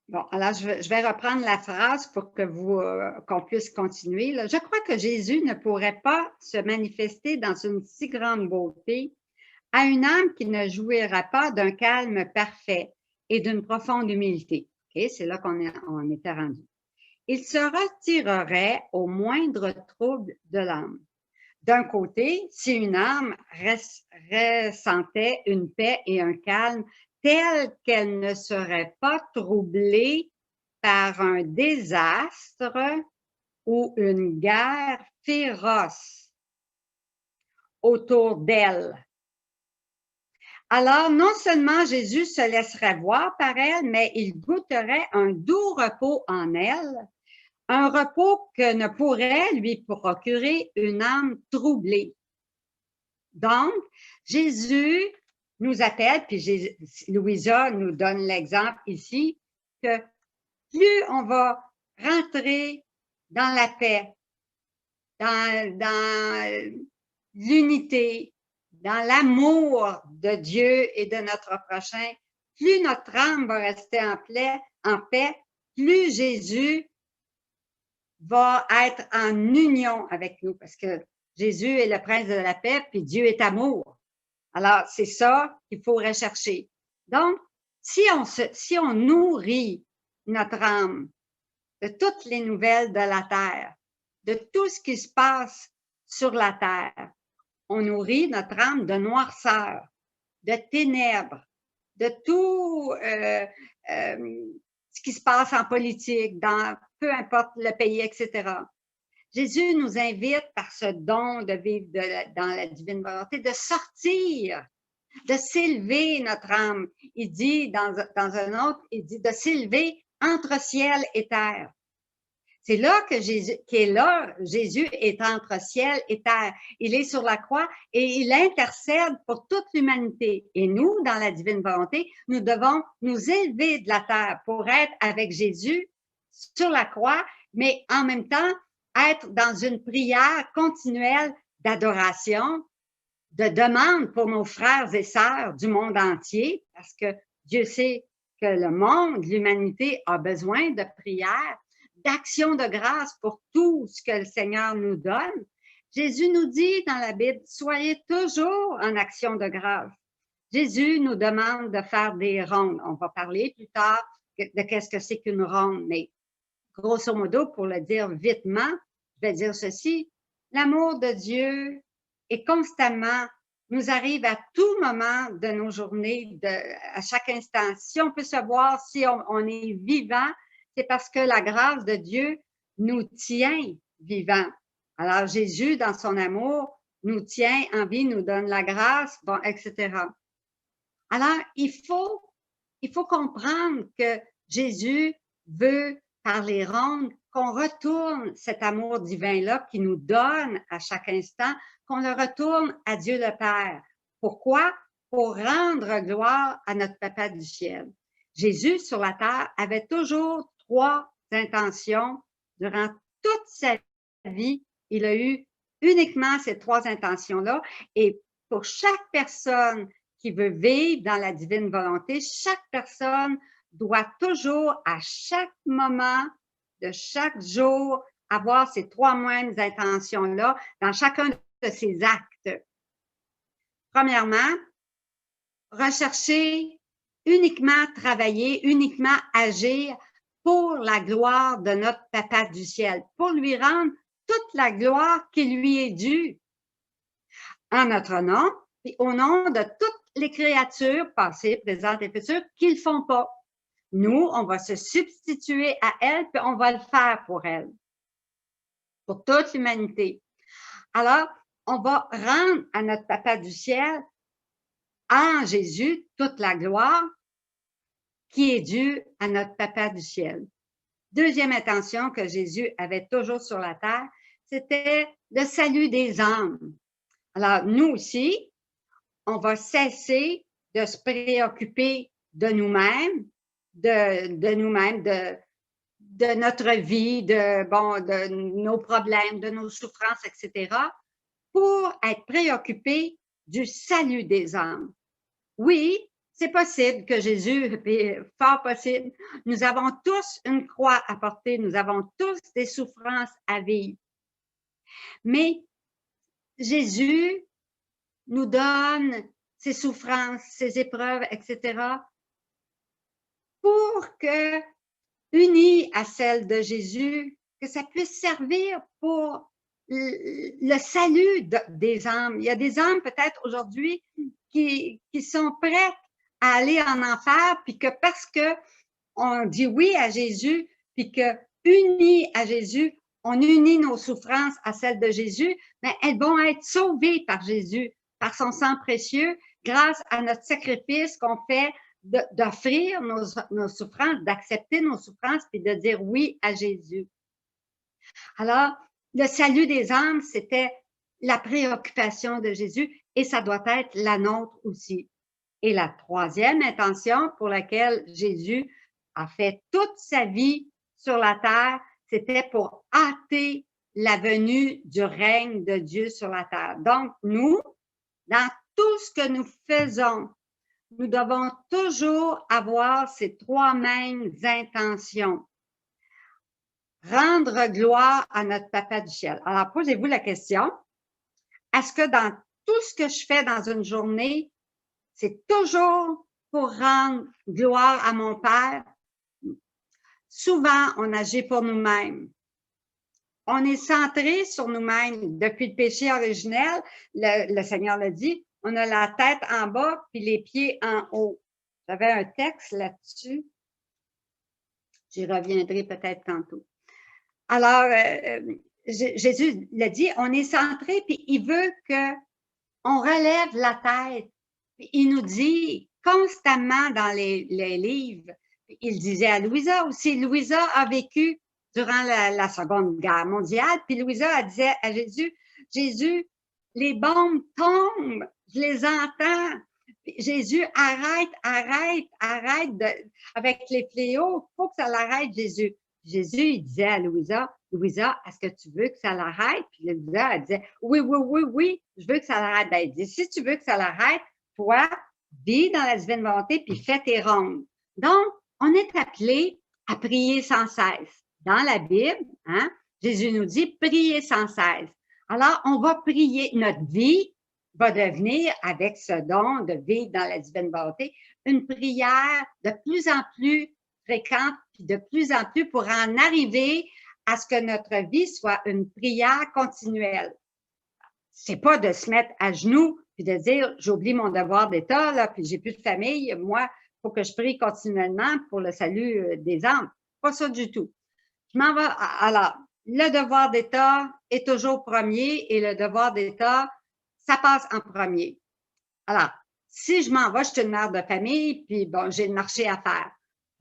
Bon, alors je vais reprendre la phrase pour que qu'on puisse continuer, là. Je crois que Jésus ne pourrait pas se manifester dans une si grande beauté à une âme qui ne jouira pas d'un calme parfait et d'une profonde humilité. OK, c'est là on était rendu. Il se retirerait au moindre trouble de l'âme. D'un côté, si une âme ressentait une paix et un calme tels qu'elle ne serait pas troublée par un désastre ou une guerre féroce autour d'elle. Alors, non seulement Jésus se laisserait voir par elle, mais il goûterait un doux repos en elle, un repos que ne pourrait lui procurer une âme troublée. Donc, Jésus nous appelle, puis Louisa nous donne l'exemple ici, que plus on va rentrer dans la paix, dans l'unité, dans l'amour de Dieu et de notre prochain, plus notre âme va rester en paix, plus Jésus va être en union avec nous, parce que Jésus est le prince de la paix, puis Dieu est amour. Alors, c'est ça qu'il faut rechercher. Donc, si on nourrit notre âme de toutes les nouvelles de la terre, de tout ce qui se passe sur la terre, on nourrit notre âme de noirceur, de ténèbres, de tout ce qui se passe en politique, dans peu importe le pays, etc. Jésus nous invite par ce don de vivre dans la divine volonté, de sortir, de s'élever notre âme. Il dit dans un autre, il dit de s'élever entre ciel et terre. C'est là que Jésus est entre ciel et terre. Il est sur la croix et il intercède pour toute l'humanité. Et nous, dans la divine volonté, nous devons nous élever de la terre pour être avec Jésus sur la croix, mais en même temps, être dans une prière continuelle d'adoration, de demande pour nos frères et sœurs du monde entier, parce que Dieu sait que le monde, l'humanité a besoin de prière, d'action de grâce pour tout ce que le Seigneur nous donne. Jésus nous dit dans la Bible, soyez toujours en action de grâce. Jésus nous demande de faire des rondes. On va parler plus tard de qu'est-ce que c'est qu'une ronde, mais grosso modo, pour le dire vitement, je vais dire ceci, l'amour de Dieu est constamment, nous arrive à tout moment de nos journées, à chaque instant. Si on peut se voir, si on est vivant, c'est parce que la grâce de Dieu nous tient vivants. Alors Jésus, dans son amour, nous tient en vie, nous donne la grâce, bon, etc. Alors, il faut comprendre que Jésus veut, par les rondes, qu'on retourne cet amour divin-là qui nous donne à chaque instant, qu'on le retourne à Dieu le Père. Pourquoi? Pour rendre gloire à notre Papa du ciel. Jésus, sur la terre, avait toujours 3 intentions. Durant toute sa vie, il a eu uniquement ces 3 intentions-là. Et pour chaque personne qui veut vivre dans la divine volonté, chaque personne doit toujours, à chaque moment de chaque jour, avoir ces 3 mêmes intentions-là dans chacun de ses actes. Premièrement, rechercher uniquement travailler, uniquement agir pour la gloire de notre Papa du ciel, pour lui rendre toute la gloire qui lui est due en notre nom et au nom de toutes les créatures passées, présentes et futures qui ne le font pas. Nous, on va se substituer à elles, puis on va le faire pour elles, pour toute l'humanité. Alors, on va rendre à notre Papa du ciel, en Jésus, toute la gloire qui est due à notre Papa du ciel. Deuxième intention que Jésus avait toujours sur la terre, c'était le salut des âmes. Alors, nous aussi, on va cesser de se préoccuper de nous-mêmes, de nous-mêmes, de notre vie, de nos problèmes, de nos souffrances, etc., pour être préoccupés du salut des âmes. Oui, c'est possible que Jésus, puis fort possible, nous avons tous une croix à porter, nous avons tous des souffrances à vivre. Mais Jésus nous donne ses souffrances, ses épreuves, etc., pour que, unis à celles de Jésus, que ça puisse servir pour le salut des âmes. Il y a des âmes peut-être aujourd'hui qui sont prêtes à aller en enfer, puis que parce que on dit oui à Jésus, puis que unis à Jésus, on unit nos souffrances à celles de Jésus, mais elles vont être sauvées par Jésus, par son sang précieux, grâce à notre sacrifice qu'on fait d'offrir nos souffrances, d'accepter nos souffrances, puis de dire oui à Jésus. Alors, le salut des âmes, c'était la préoccupation de Jésus et ça doit être la nôtre aussi. Et la troisième intention pour laquelle Jésus a fait toute sa vie sur la terre, c'était pour hâter la venue du règne de Dieu sur la terre. Donc, nous, dans tout ce que nous faisons, nous devons toujours avoir ces trois mêmes intentions. Rendre gloire à notre Papa du ciel. Alors, posez-vous la question, est-ce que dans tout ce que je fais dans une journée, c'est toujours pour rendre gloire à mon Père? Souvent, on agit pour nous-mêmes. On est centré sur nous-mêmes. Depuis le péché originel, le Seigneur l'a dit, on a la tête en bas puis les pieds en haut. J'avais un texte là-dessus. J'y reviendrai peut-être tantôt. Alors, Jésus l'a dit, on est centré, puis il veut qu'on relève la tête. Puis il nous dit constamment dans les livres, il disait à Louisa aussi, Louisa a vécu durant la Seconde Guerre mondiale, puis Louisa a dit à Jésus, Jésus, les bombes tombent, je les entends. Jésus, arrête avec les fléaux, il faut que ça l'arrête, Jésus. Jésus, il disait à Louisa, Louisa, est-ce que tu veux que ça l'arrête? Puis Louisa, elle disait, oui, je veux que ça l'arrête. Ben, il dit, si tu veux que ça l'arrête, toi, vis dans la divine volonté, puis fais tes rondes. Donc, on est appelé à prier sans cesse. Dans la Bible, hein, Jésus nous dit, priez sans cesse. Alors, on va prier, notre vie va devenir, avec ce don de vivre dans la divine volonté, une prière de plus en plus fréquente, puis de plus en plus pour en arriver à ce que notre vie soit une prière continuelle. C'est pas de se mettre à genoux puis de dire j'oublie mon devoir d'État là, puis j'ai plus de famille, moi, il faut que je prie continuellement pour le salut des âmes. Pas ça du tout. Je m'en vais. Alors, le devoir d'État est toujours premier et le devoir d'État, ça passe en premier. Alors, si je m'en vais, je suis une mère de famille, puis bon, j'ai le marché à faire.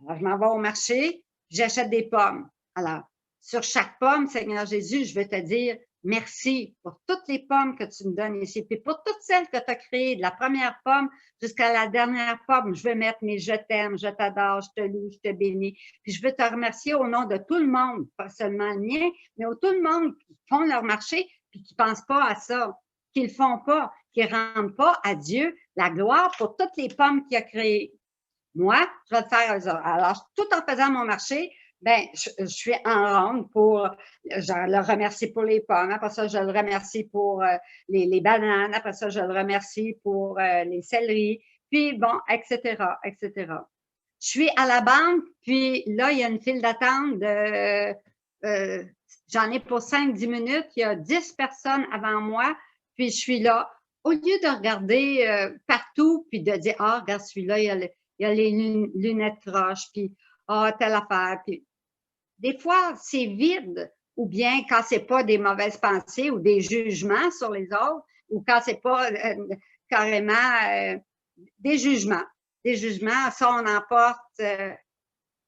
Alors, je m'en vais au marché, j'achète des pommes. Alors, sur chaque pomme, Seigneur Jésus, je veux te dire merci pour toutes les pommes que tu me donnes ici, puis pour toutes celles que tu as créées, de la première pomme jusqu'à la dernière pomme. Je veux mettre mes je t'aime, je t'adore, je te loue, je te bénis. Puis je veux te remercier au nom de tout le monde, pas seulement le mien, mais au tout le monde qui font leur marché, puis qui ne pensent pas à ça, qui ne le font pas, qui ne rendent pas à Dieu la gloire pour toutes les pommes qu'il a créées. Moi, je vais le faire eux autres. Alors, tout en faisant mon marché, ben, je suis en ronde pour, je le remercie pour les pommes, après ça, je le remercie pour les bananes, après ça, je le remercie pour les céleris, puis bon, etc., etc. Je suis à la banque, puis là, il y a une file d'attente j'en ai pour 5-10 minutes, il y a 10 personnes avant moi, puis je suis là. Au lieu de regarder partout, puis de dire, ah, regarde celui-là, il y a les lunettes croches, puis telle affaire. Puis, des fois, c'est vide, ou bien quand c'est pas des mauvaises pensées ou des jugements sur les autres, ou quand c'est pas carrément des jugements. Des jugements, ça, on emporte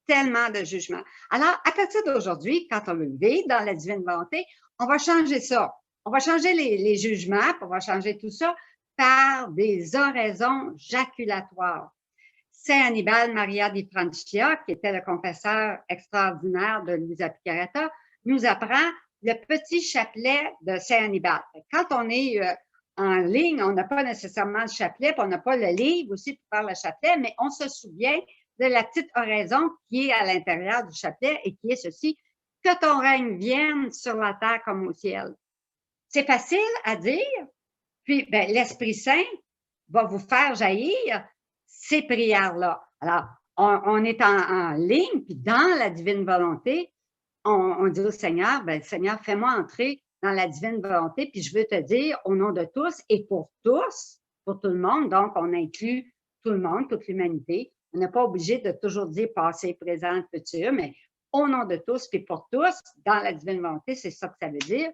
tellement de jugements. Alors, à partir d'aujourd'hui, quand on veut vivre dans la divine volonté, on va changer ça. On va changer les jugements, puis on va changer tout ça par des oraisons jaculatoires. Saint Hannibal Maria di Francia, qui était le confesseur extraordinaire de Luisa Piccarreta, nous apprend le petit chapelet de Saint Hannibal. Quand on est en ligne, on n'a pas nécessairement le chapelet, puis on n'a pas le livre aussi pour faire le chapelet, mais on se souvient de la petite oraison qui est à l'intérieur du chapelet et qui est ceci: que ton règne vienne sur la terre comme au ciel. C'est facile à dire, puis ben, l'Esprit Saint va vous faire jaillir ces prières-là. Alors, on est en ligne, puis dans la divine volonté, on dit au Seigneur, ben, Seigneur, fais-moi entrer dans la divine volonté, puis je veux te dire au nom de tous et pour tous, pour tout le monde, donc on inclut tout le monde, toute l'humanité. On n'est pas obligé de toujours dire passé, présent, futur, mais au nom de tous, puis pour tous, dans la divine volonté, c'est ça que ça veut dire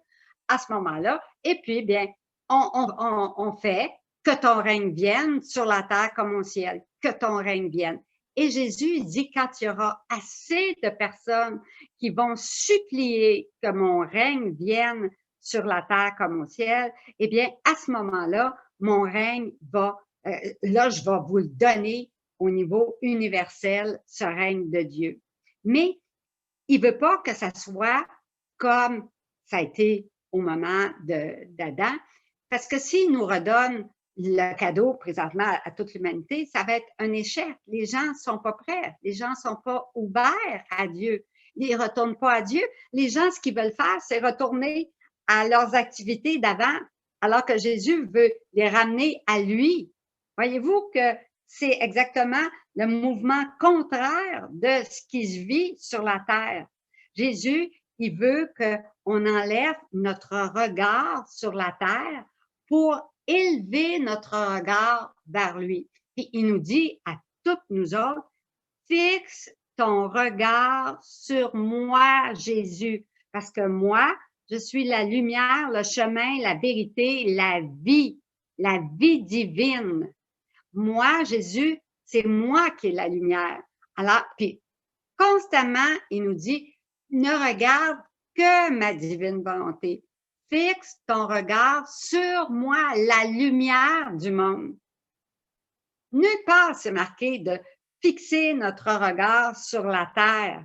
à ce moment-là. Et puis, bien, on fait que ton règne vienne sur la terre comme au ciel, que ton règne vienne. Et Jésus dit, quand il y aura assez de personnes qui vont supplier que mon règne vienne sur la terre comme au ciel, eh bien, à ce moment-là, mon règne va, là, je vais vous le donner au niveau universel, ce règne de Dieu. Mais il ne veut pas que ça soit comme ça a été au moment d'Adam, parce que s'il nous redonne le cadeau présentement à toute l'humanité, ça va être un échec. Les gens ne sont pas prêts, les gens ne sont pas ouverts à Dieu, ils ne retournent pas à Dieu. Les gens, ce qu'ils veulent faire, c'est retourner à leurs activités d'avant, alors que Jésus veut les ramener à lui. Voyez-vous que c'est exactement le mouvement contraire de ce qui se vit sur la terre. Jésus, il veut qu'on enlève notre regard sur la terre pour élever notre regard vers lui. Puis il nous dit à toutes nous autres, fixe ton regard sur moi, Jésus, parce que moi, je suis la lumière, le chemin, la vérité, la vie divine. Moi, Jésus, c'est moi qui est la lumière. Alors, puis constamment, il nous dit, ne regarde que ma divine volonté. Fixe ton regard sur moi, la lumière du monde. Nulle part, c'est marqué de fixer notre regard sur la terre,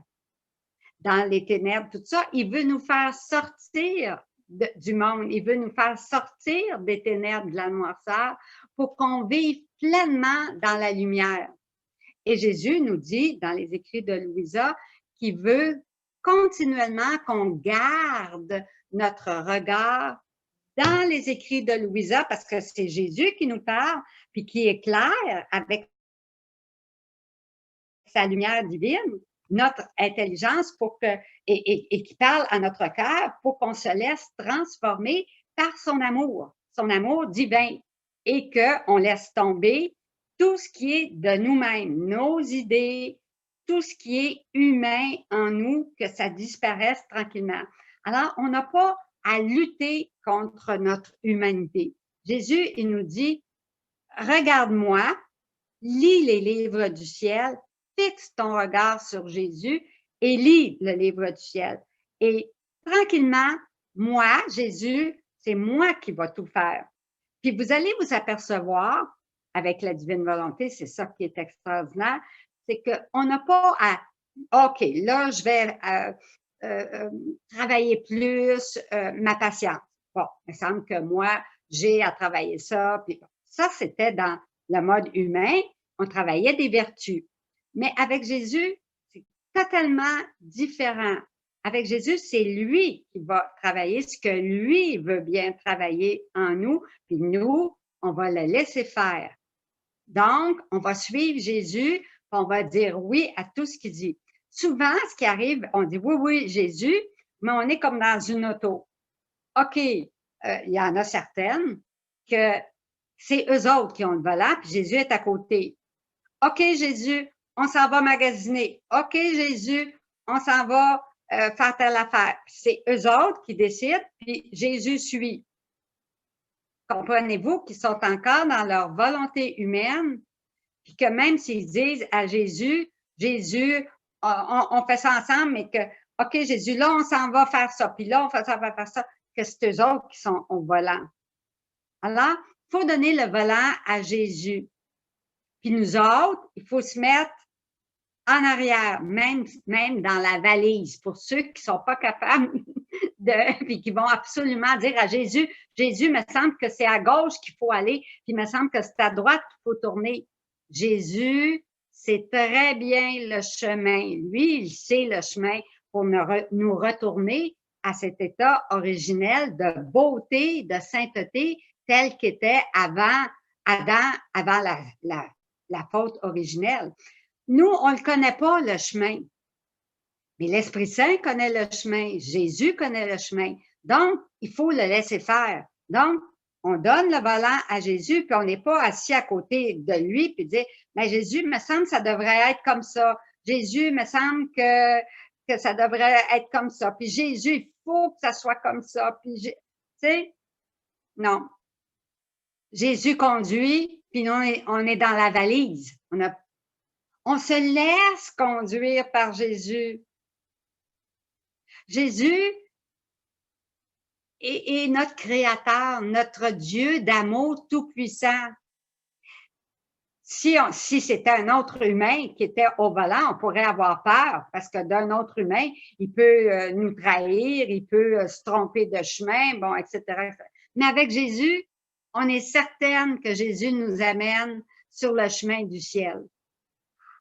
dans les ténèbres, tout ça. Il veut nous faire sortir du monde. Il veut nous faire sortir des ténèbres, de la noirceur, pour qu'on vive pleinement dans la lumière. Et Jésus nous dit, dans les écrits de Louisa, qu'il veut continuellement qu'on garde notre regard dans les écrits de Louisa, parce que c'est Jésus qui nous parle, puis qui éclaire avec sa lumière divine, notre intelligence pour que, et qui parle à notre cœur pour qu'on se laisse transformer par son amour divin, et qu'on laisse tomber tout ce qui est de nous-mêmes, nos idées, tout ce qui est humain en nous, que ça disparaisse tranquillement. Alors, on n'a pas à lutter contre notre humanité. Jésus, il nous dit, regarde-moi, lis les livres du ciel, fixe ton regard sur Jésus et lis le livre du ciel. Et tranquillement, moi, Jésus, c'est moi qui va tout faire. Puis vous allez vous apercevoir, avec la divine volonté, c'est ça qui est extraordinaire, c'est qu'on n'a pas à, OK, là, je vais travailler plus ma patience. Bon, il me semble que moi, j'ai à travailler ça. Puis ça, c'était dans le mode humain, on travaillait des vertus. Mais avec Jésus, c'est totalement différent. Avec Jésus, c'est lui qui va travailler ce que lui veut bien travailler en nous, puis nous, on va le laisser faire. Donc, on va suivre Jésus, puis on va dire oui à tout ce qu'il dit. Souvent, ce qui arrive, on dit oui, oui, Jésus, mais on est comme dans une auto. OK, il y en a certaines que c'est eux autres qui ont le volant, puis Jésus est à côté. OK, Jésus, on s'en va magasiner. OK, Jésus, on s'en va faire telle affaire. C'est eux autres qui décident, puis Jésus suit. Comprenez-vous qu'ils sont encore dans leur volonté humaine, puis que même s'ils disent à Jésus, Jésus, on fait ça ensemble, mais que, OK, Jésus, là, on s'en va faire ça, puis là, on va faire ça, que c'est eux autres qui sont au volant. Alors, il faut donner le volant à Jésus. Puis nous autres, il faut se mettre en arrière, même dans la valise, pour ceux qui ne sont pas capables puis qui vont absolument dire à Jésus, Jésus, me semble que c'est à gauche qu'il faut aller, puis il me semble que c'est à droite qu'il faut tourner. Jésus sait très bien le chemin. Lui, il sait le chemin pour nous retourner à cet état originel de beauté, de sainteté, tel qu'était avant Adam, avant la faute originelle. Nous, on ne connaît pas le chemin. Mais l'Esprit Saint connaît le chemin, Jésus connaît le chemin. Donc, il faut le laisser faire. Donc, on donne le volant à Jésus, puis on n'est pas assis à côté de lui, puis dire, mais Jésus, me semble que ça devrait être comme ça. Jésus, me semble que ça devrait être comme ça. Puis Jésus, il faut que ça soit comme ça. Puis, tu sais, non. Jésus conduit, puis nous, on est dans la valise. On se laisse conduire par Jésus. Jésus est notre Créateur, notre Dieu d'amour tout-puissant. Si c'était un autre humain qui était au volant, on pourrait avoir peur parce que d'un autre humain, il peut nous trahir, il peut se tromper de chemin, bon, etc. Mais avec Jésus, on est certaine que Jésus nous amène sur le chemin du ciel.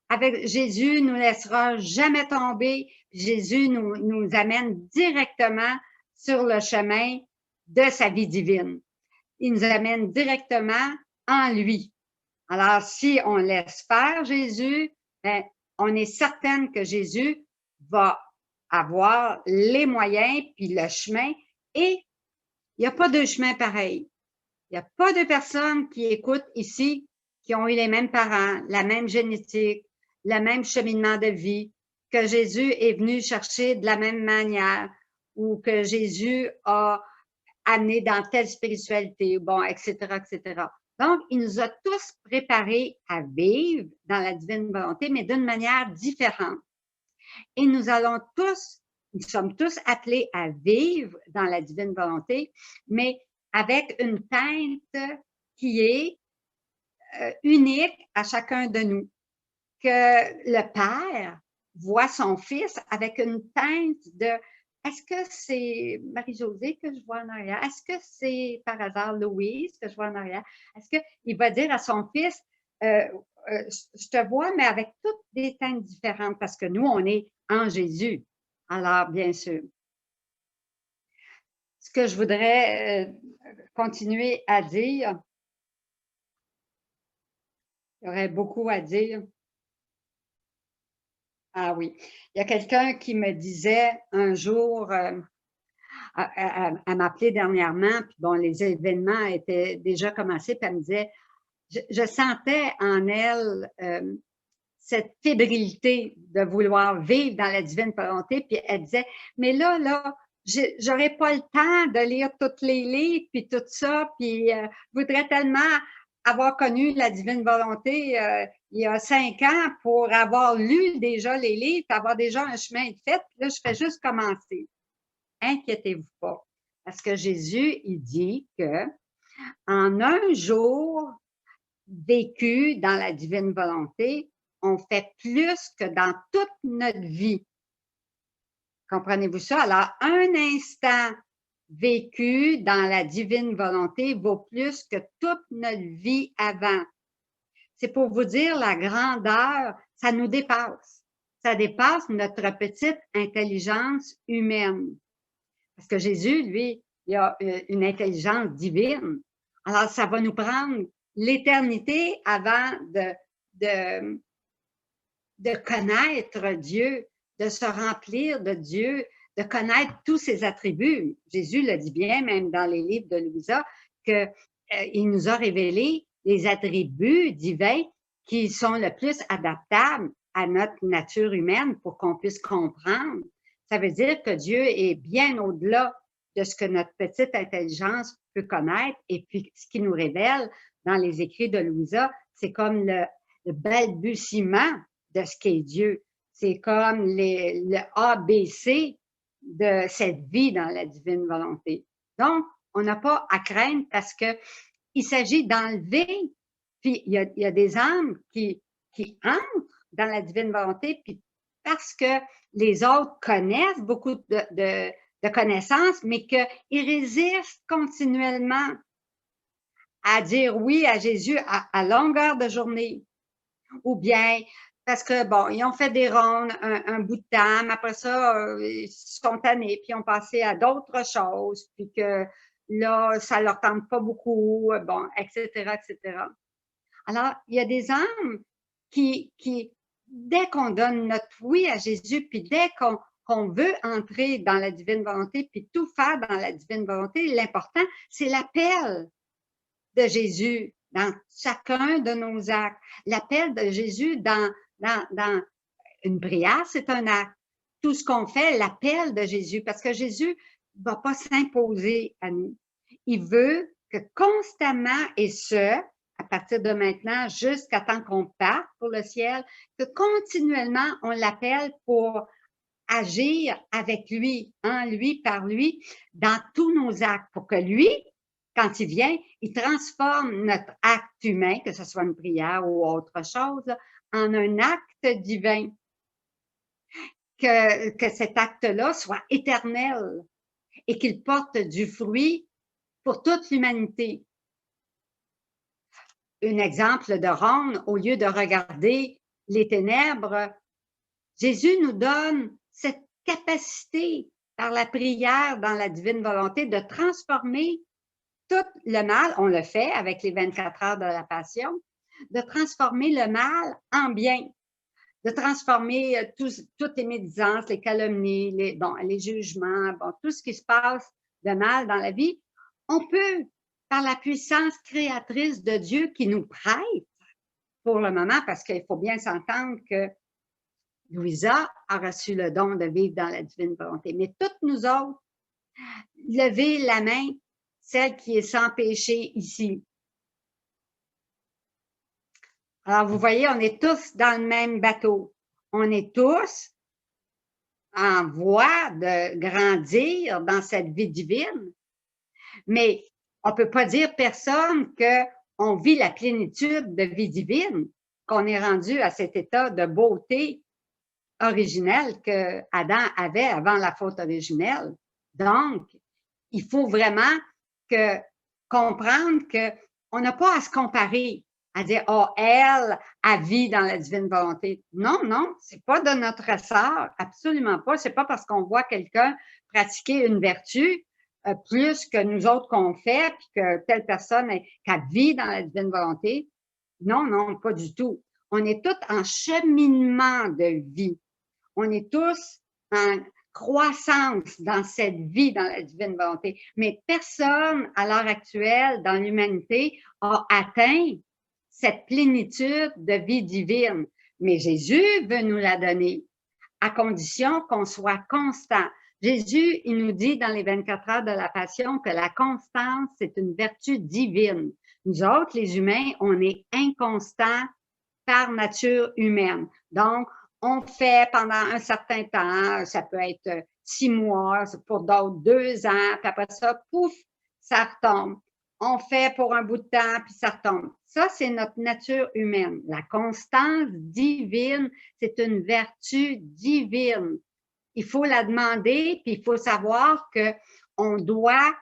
Avec Jésus, nous laissera jamais tomber. Jésus nous amène directement sur le chemin de sa vie divine. Il nous amène directement en lui. Alors, si on laisse faire Jésus, ben, on est certaine que Jésus va avoir les moyens puis le chemin. Et il n'y a pas de chemin pareil. Il n'y a pas de personnes qui écoutent ici qui ont eu les mêmes parents, la même génétique, le même cheminement de vie, que Jésus est venu chercher de la même manière ou que Jésus a amené dans telle spiritualité, bon, etc., etc. Donc, il nous a tous préparés à vivre dans la divine volonté, mais d'une manière différente. Et nous sommes tous appelés à vivre dans la divine volonté, mais avec une teinte qui est unique à chacun de nous. Que le Père voit son Fils avec une teinte de est-ce que c'est Marie-Josée que je vois en arrière? Est-ce que c'est par hasard Louise que je vois en arrière? Est-ce qu'il va dire à son Fils je te vois, mais avec toutes des teintes différentes parce que nous, on est en Jésus. Alors, bien sûr. Ce que je voudrais continuer à dire, il y aurait beaucoup à dire. Ah oui. Il y a quelqu'un qui me disait un jour, elle m'appelait dernièrement, puis bon, les événements étaient déjà commencés, puis elle me disait, je sentais en elle cette fébrilité de vouloir vivre dans la divine volonté, puis elle disait, mais là, j'aurais pas le temps de lire tous les livres, puis tout ça, puis je voudrais tellement avoir connu la divine volonté il y a 5 ans pour avoir lu déjà les livres, avoir déjà un chemin de fait. Là, je fais juste commencer. Inquiétez-vous pas. Parce que Jésus, il dit que en un jour vécu dans la divine volonté, on fait plus que dans toute notre vie. Comprenez-vous ça? Alors, un instant vécu dans la divine volonté vaut plus que toute notre vie avant. C'est pour vous dire la grandeur, ça nous dépasse. Ça dépasse notre petite intelligence humaine. Parce que Jésus, lui, il a une intelligence divine. Alors, ça va nous prendre l'éternité avant de connaître Dieu, de se remplir de Dieu, de connaître tous ses attributs. Jésus le dit bien, même dans les livres de Louisa, qu'il nous a révélé les attributs divins qui sont le plus adaptables à notre nature humaine pour qu'on puisse comprendre. Ça veut dire que Dieu est bien au-delà de ce que notre petite intelligence peut connaître. Et puis, ce qu'il nous révèle dans les écrits de Louisa, c'est comme le balbutiement de ce qu'est Dieu. C'est comme le ABC de cette vie dans la divine volonté. Donc, on n'a pas à craindre parce que il s'agit d'enlever, puis il y a des âmes qui entrent dans la divine volonté, puis parce que les autres connaissent beaucoup de de connaissances, mais qu'ils résistent continuellement à dire oui à Jésus à longueur de journée. Ou bien parce que, bon, ils ont fait des rondes un bout de temps, mais après ça, ils sont tannés, puis ils ont passé à d'autres choses, puis que là, ça leur tente pas beaucoup, bon, etc., etc. Alors, il y a des âmes qui dès qu'on donne notre oui à Jésus, puis dès qu'on veut entrer dans la divine volonté, puis tout faire dans la divine volonté, l'important, c'est l'appel de Jésus dans chacun de nos actes. L'appel de Jésus dans une prière, c'est un acte. Tout ce qu'on fait, l'appel de Jésus, parce que Jésus ne va pas s'imposer à nous. Il veut que constamment, et ce, à partir de maintenant, jusqu'à temps qu'on parte pour le ciel, que continuellement, on l'appelle pour agir avec lui, en lui, par lui, dans tous nos actes, pour que lui, quand il vient, il transforme notre acte humain, que ce soit une prière ou autre chose, en un acte divin. Que cet acte-là soit éternel et qu'il porte du fruit pour toute l'humanité. Un exemple de ronde, au lieu de regarder les ténèbres, Jésus nous donne cette capacité par la prière dans la divine volonté de transformer tout le mal, on le fait avec les 24 heures de la Passion, de transformer le mal en bien, de transformer toutes les médisances, les calomnies, les jugements, bon, tout ce qui se passe de mal dans la vie. On peut, par la puissance créatrice de Dieu qui nous prête pour le moment, parce qu'il faut bien s'entendre que Louisa a reçu le don de vivre dans la divine volonté. Mais toutes nous autres, levez la main, celle qui est sans péché ici. Alors, vous voyez, on est tous dans le même bateau. On est tous en voie de grandir dans cette vie divine, mais on ne peut pas dire personne qu'on vit la plénitude de vie divine, qu'on est rendu à cet état de beauté originelle que Adam avait avant la faute originelle. Donc, il faut vraiment comprendre qu'on n'a pas à se comparer, à dire, oh, elle vit dans la divine volonté. Non, non, c'est pas de notre ressort, absolument pas. C'est pas parce qu'on voit quelqu'un pratiquer une vertu plus que nous autres qu'on fait, puis que telle personne qu'elle vit dans la divine volonté. Non, non, pas du tout. On est tous en cheminement de vie. On est tous en croissance dans cette vie, dans la divine volonté. Mais personne, à l'heure actuelle, dans l'humanité, a atteint cette plénitude de vie divine. Mais Jésus veut nous la donner, à condition qu'on soit constant. Jésus, il nous dit dans les 24 heures de la Passion que la constance, c'est une vertu divine. Nous autres, les humains, on est inconstants par nature humaine. Donc, on fait pendant un certain temps, ça peut être 6 mois, pour d'autres 2 ans, puis après ça, pouf, ça retombe. On fait pour un bout de temps, puis ça retombe. Ça, c'est notre nature humaine. La constance divine, c'est une vertu divine. Il faut la demander, puis il faut savoir qu'on doit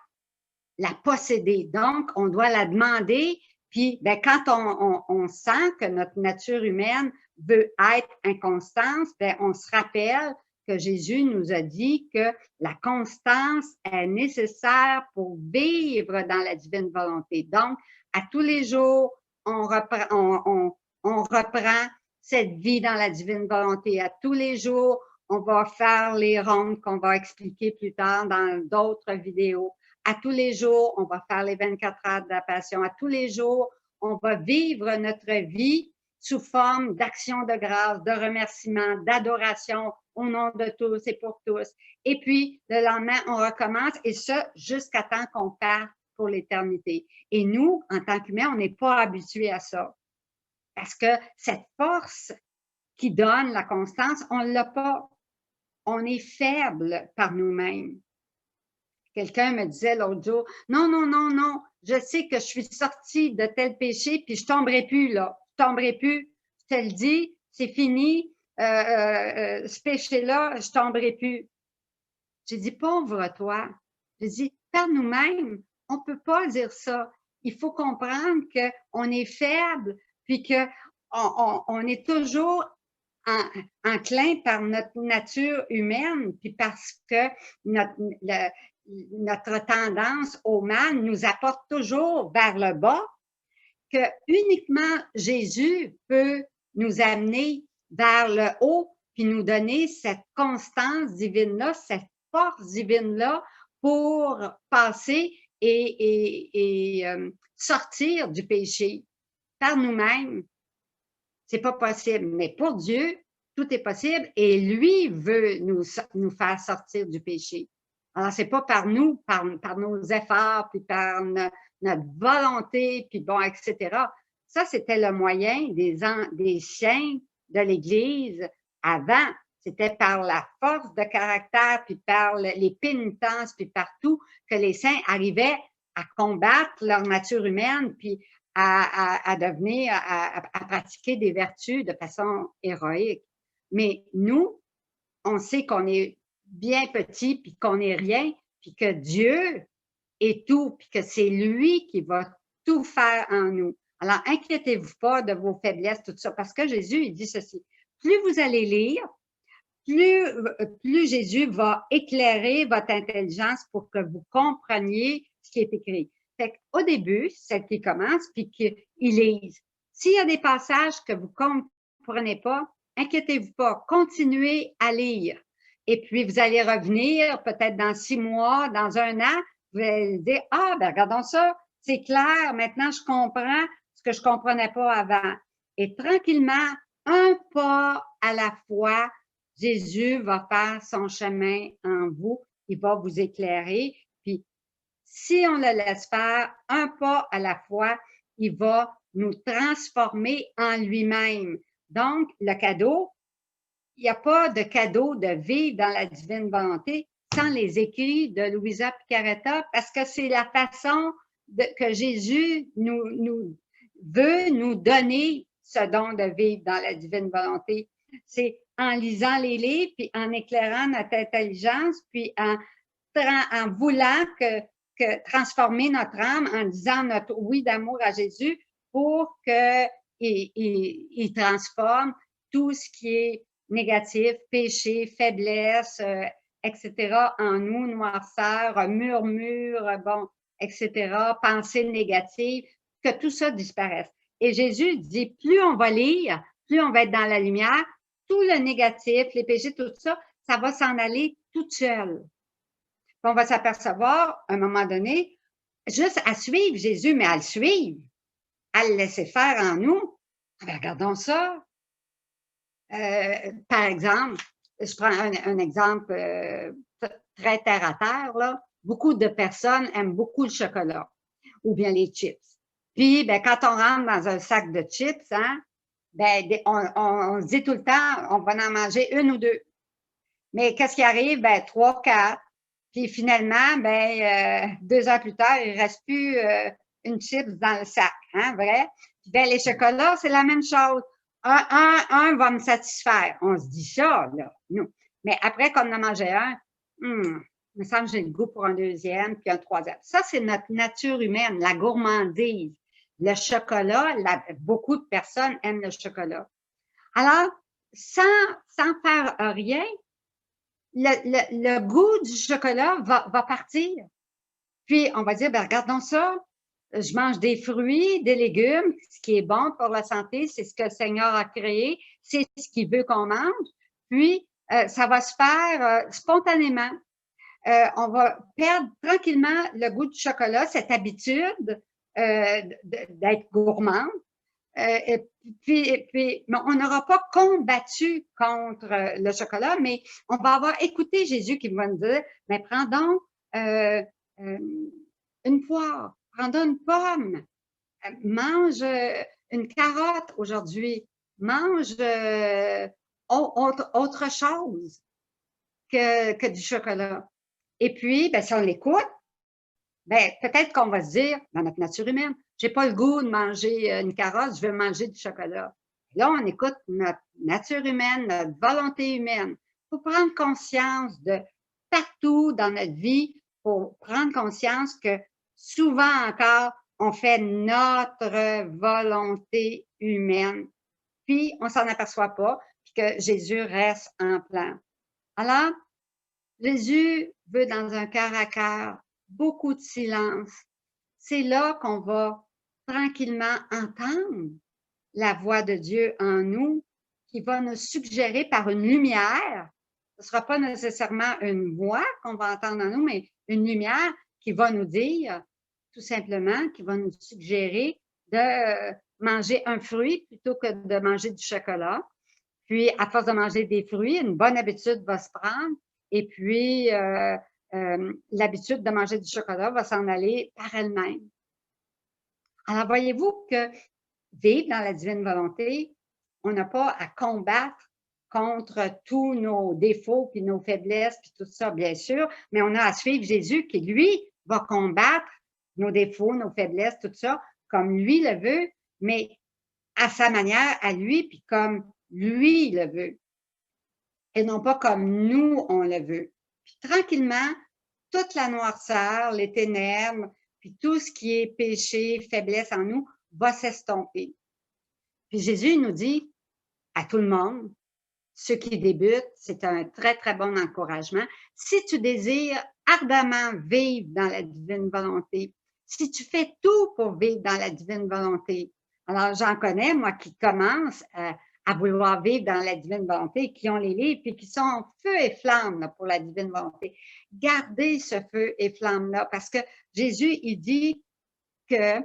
la posséder. Donc, on doit la demander, puis ben, quand on sent que notre nature humaine veut être inconstance, ben, on se rappelle que Jésus nous a dit que la constance est nécessaire pour vivre dans la divine volonté. Donc, à tous les jours, on reprend cette vie dans la divine volonté. À tous les jours, on va faire les rondes qu'on va expliquer plus tard dans d'autres vidéos. À tous les jours, on va faire les 24 heures de la Passion. À tous les jours, on va vivre notre vie sous forme d'action de grâce, de remerciement, d'adoration au nom de tous et pour tous. Et puis, le lendemain, on recommence, et ça, jusqu'à temps qu'on parte pour l'éternité. Et nous, en tant qu'humains, on n'est pas habitués à ça. Parce que cette force qui donne la constance, on ne l'a pas. On est faible par nous-mêmes. Quelqu'un me disait l'autre jour, non, non, non, non, je sais que je suis sortie de tel péché, puis je tomberai plus, là. Je tomberai plus. Je te le dis, c'est fini. Ce péché-là, je tomberai plus. J'ai dit, pauvre toi. J'ai dit, par nous-mêmes, on ne peut pas dire ça. Il faut comprendre qu'on est faible, puis qu'on est toujours enclin par notre nature humaine, puis parce que notre tendance au mal nous apporte toujours vers le bas, que uniquement Jésus peut nous amener vers le haut, puis nous donner cette constance divine-là, cette force divine-là pour passer et sortir du péché par nous-mêmes. C'est pas possible, mais pour Dieu, tout est possible et lui veut nous faire sortir du péché. Alors, c'est pas par nous, par nos efforts, puis par notre volonté, puis bon, etc. Ça, c'était le moyen des saints de l'Église avant. C'était par la force de caractère, puis par les pénitences, puis partout que les saints arrivaient à combattre leur nature humaine, puis à devenir, à pratiquer des vertus de façon héroïque. Mais nous, on sait qu'on est bien petit, puis qu'on n'est rien, puis que Dieu est tout, puis que c'est lui qui va tout faire en nous. Alors, inquiétez-vous pas de vos faiblesses, tout ça, parce que Jésus, il dit ceci. Plus vous allez lire, plus Jésus va éclairer votre intelligence pour que vous compreniez ce qui est écrit. Fait qu'au début, celle qui commence, puis qu'il lise. S'il y a des passages que vous ne comprenez pas, inquiétez-vous pas, continuez à lire. Et puis, vous allez revenir peut-être dans 6 mois, dans 1 an, vous allez dire, ah, ben regardons ça, c'est clair, maintenant je comprends ce que je ne comprenais pas avant. Et tranquillement, un pas à la fois, Jésus va faire son chemin en vous, il va vous éclairer, puis si on le laisse faire un pas à la fois, il va nous transformer en lui-même. Donc, le cadeau, il n'y a pas de cadeau de vivre dans la divine volonté sans les écrits de Louisa Picaretta, parce que c'est la façon que Jésus nous veut nous donner ce don de vivre dans la divine volonté. C'est en lisant les livres, puis en éclairant notre intelligence, puis en voulant transformer notre âme, en disant notre oui d'amour à Jésus pour qu'il transforme tout ce qui est négatif, péché, faiblesse, etc. en nous, noirceur, murmure, bon, etc., pensée négative, que tout ça disparaisse. Et Jésus dit, plus on va lire, plus on va être dans la lumière, tout le négatif, les péchés, tout ça, ça va s'en aller tout seul. On va s'apercevoir, à un moment donné, juste à suivre Jésus, mais à le suivre, à le laisser faire en nous. Ben, regardons ça. Par exemple, je prends un exemple très terre à terre, là. Beaucoup de personnes aiment beaucoup le chocolat ou bien les chips. Puis, ben, quand on rentre dans un sac de chips, hein, ben, on se dit tout le temps, on va en manger 1 ou 2. Mais qu'est-ce qui arrive? Ben, 3, 4. Puis finalement, ben, 2 heures plus tard, il ne reste plus une chips dans le sac, hein, vrai? Puis ben, les chocolats, c'est la même chose. Un va me satisfaire. On se dit ça, là. Non. Mais après qu'on en a mangé un, il me semble que j'ai le goût pour un deuxième, puis un troisième. Ça, c'est notre nature humaine, la gourmandise. Le chocolat, beaucoup de personnes aiment le chocolat. Alors, sans faire rien, le goût du chocolat va partir. Puis, on va dire, ben, regardons ça, je mange des fruits, des légumes, ce qui est bon pour la santé, c'est ce que le Seigneur a créé, c'est ce qu'il veut qu'on mange. Puis, ça va se faire spontanément. On va perdre tranquillement le goût du chocolat, cette habitude d'être gourmande. Et puis, mais on n'aura pas combattu contre le chocolat, mais on va avoir écouté Jésus qui va nous dire, mais prends donc une poire, prends donc une pomme, mange une carotte aujourd'hui, mange autre chose que du chocolat. Et puis, ben, si on l'écoute, ben, peut-être qu'on va se dire, dans notre nature humaine, j'ai pas le goût de manger une carotte, je veux manger du chocolat. Là, on écoute notre nature humaine, notre volonté humaine. Il faut prendre conscience de partout dans notre vie pour prendre conscience que souvent encore, on fait notre volonté humaine, puis on s'en aperçoit pas, puis que Jésus reste en plan. Alors, Jésus veut dans un cœur à cœur beaucoup de silence. C'est là qu'on va tranquillement entendre la voix de Dieu en nous, qui va nous suggérer par une lumière. Ce ne sera pas nécessairement une voix qu'on va entendre en nous, mais une lumière qui va nous dire, tout simplement, qui va nous suggérer de manger un fruit plutôt que de manger du chocolat. Puis, à force de manger des fruits, une bonne habitude va se prendre. Et puis, l'habitude de manger du chocolat va s'en aller par elle-même. Alors, voyez-vous que vivre dans la divine volonté, on n'a pas à combattre contre tous nos défauts, puis nos faiblesses, puis tout ça, bien sûr, mais on a à suivre Jésus qui, lui, va combattre nos défauts, nos faiblesses, tout ça, comme lui le veut, mais à sa manière, à lui, puis comme lui le veut, et non pas comme nous, on le veut. Puis tranquillement, toute la noirceur, les ténèbres, puis tout ce qui est péché, faiblesse en nous, va s'estomper. Puis Jésus nous dit à tout le monde, ceux qui débutent, c'est un très, très bon encouragement. Si tu désires ardemment vivre dans la divine volonté, si tu fais tout pour vivre dans la divine volonté, alors j'en connais, moi, qui commencent à vouloir vivre dans la divine volonté, qui ont les livres, puis qui sont feu et flamme là, pour la divine volonté. Gardez ce feu et flamme-là, parce que Jésus, il dit que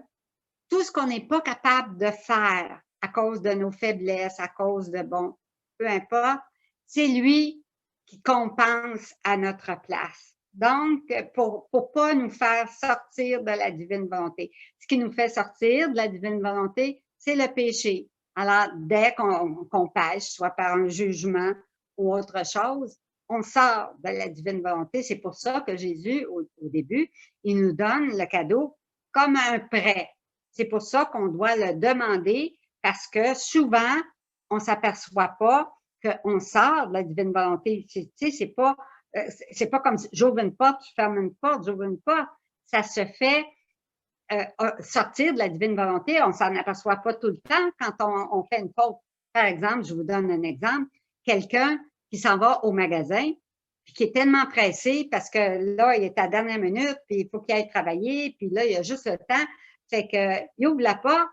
tout ce qu'on n'est pas capable de faire à cause de nos faiblesses, à cause de, bon, peu importe, c'est lui qui compense à notre place. Donc, pour pas nous faire sortir de la divine volonté. Ce qui nous fait sortir de la divine volonté, c'est le péché. Alors, dès qu'on pêche, soit par un jugement ou autre chose, on sort de la divine volonté. C'est pour ça que Jésus, au début, il nous donne le cadeau comme un prêt. C'est pour ça qu'on doit le demander parce que souvent, on ne s'aperçoit pas qu'on sort de la divine volonté. Tu sais, c'est pas comme j'ouvre une porte, je ferme une porte, j'ouvre une porte. Ça se fait sortir de la divine volonté. On ne s'en aperçoit pas tout le temps quand on fait une faute. Par exemple, je vous donne un exemple. Quelqu'un qui s'en va au magasin puis qui est tellement pressé parce que là, il est à la dernière minute, puis il faut qu'il aille travailler, puis là, il a juste le temps. Fait qu'il ouvre la porte,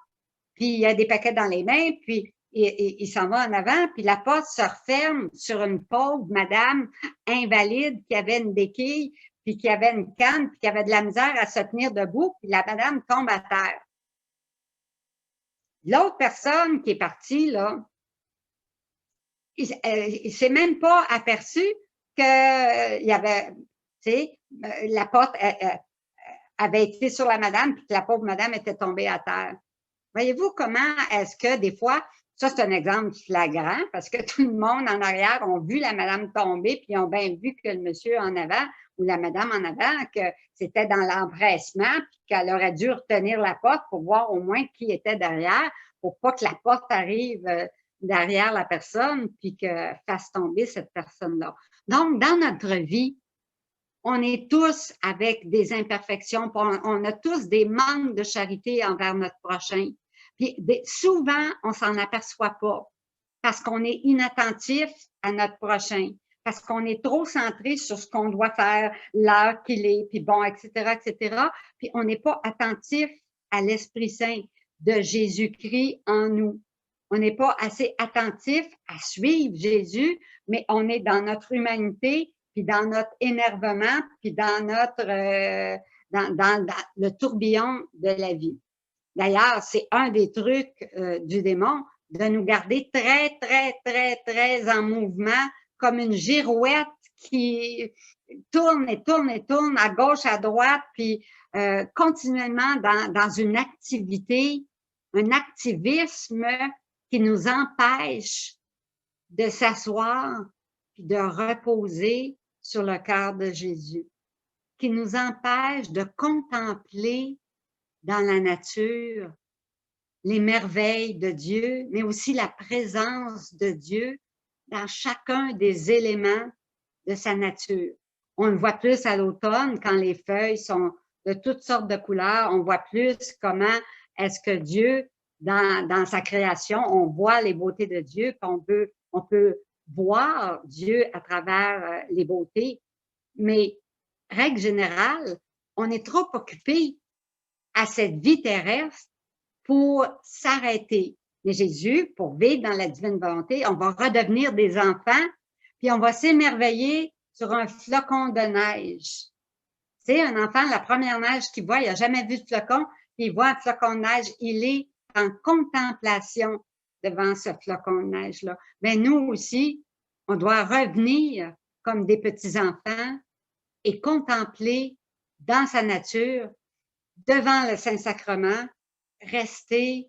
puis il y a des paquets dans les mains, puis il s'en va en avant, puis la porte se referme sur une pauvre madame invalide qui avait une béquille, puis qui avait une canne, puis qui avait de la misère à se tenir debout, puis la madame tombe à terre. L'autre personne qui est partie, là, il s'est même pas aperçu qu'il y avait, tu sais, la porte avait été sur la madame, puis que la pauvre madame était tombée à terre. Voyez-vous comment est-ce que des fois, ça c'est un exemple flagrant, parce que tout le monde en arrière ont vu la madame tomber, puis ils ont bien vu que le monsieur en avant ou la madame en avant, que c'était dans l'empressement, puis qu'elle aurait dû retenir la porte pour voir au moins qui était derrière, pour pas que la porte arrive derrière la personne, puis que fasse tomber cette personne-là. Donc, dans notre vie, on est tous avec des imperfections, on a tous des manques de charité envers notre prochain. Puis souvent, on s'en aperçoit pas parce qu'on est inattentif à notre prochain, parce qu'on est trop centré sur ce qu'on doit faire, l'heure qu'il est, puis bon, etc., etc. Puis on n'est pas attentif à l'Esprit Saint de Jésus-Christ en nous. On n'est pas assez attentif à suivre Jésus, mais on est dans notre humanité, puis dans notre énervement, puis dans notre dans le tourbillon de la vie. D'ailleurs, c'est un des trucs du démon de nous garder très, très, très, très en mouvement, comme une girouette qui tourne et tourne et tourne à gauche, à droite, puis continuellement dans une activité, un activisme qui nous empêche de s'asseoir puis de reposer sur le cœur de Jésus, qui nous empêche de contempler dans la nature les merveilles de Dieu, mais aussi la présence de Dieu dans chacun des éléments de sa nature. On le voit plus à l'automne quand les feuilles sont de toutes sortes de couleurs. On voit plus comment est-ce que Dieu, dans sa création, on voit les beautés de Dieu, on peut voir Dieu à travers les beautés. Mais, règle générale, on est trop occupé à cette vie terrestre pour s'arrêter. Mais Jésus, pour vivre dans la divine volonté, on va redevenir des enfants, puis on va s'émerveiller sur un flocon de neige. Tu sais, un enfant, la première neige qu'il voit, il n'a jamais vu de flocon, puis il voit un flocon de neige, il est en contemplation devant ce flocon de neige-là. Mais nous aussi, on doit revenir comme des petits-enfants et contempler dans sa nature, devant le Saint-Sacrement, rester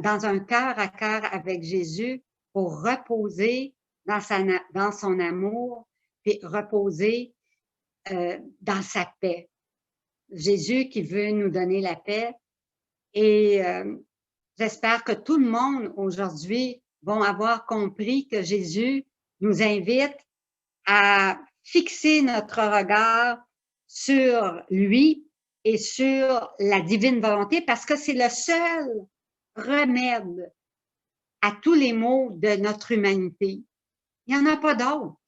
dans un cœur à cœur avec Jésus pour reposer dans son amour, puis reposer dans sa paix. Jésus qui veut nous donner la paix. Et j'espère que tout le monde aujourd'hui vont avoir compris que Jésus nous invite à fixer notre regard sur lui et sur la divine volonté parce que c'est le seul remède à tous les maux de notre humanité. Il n'y en a pas d'autre.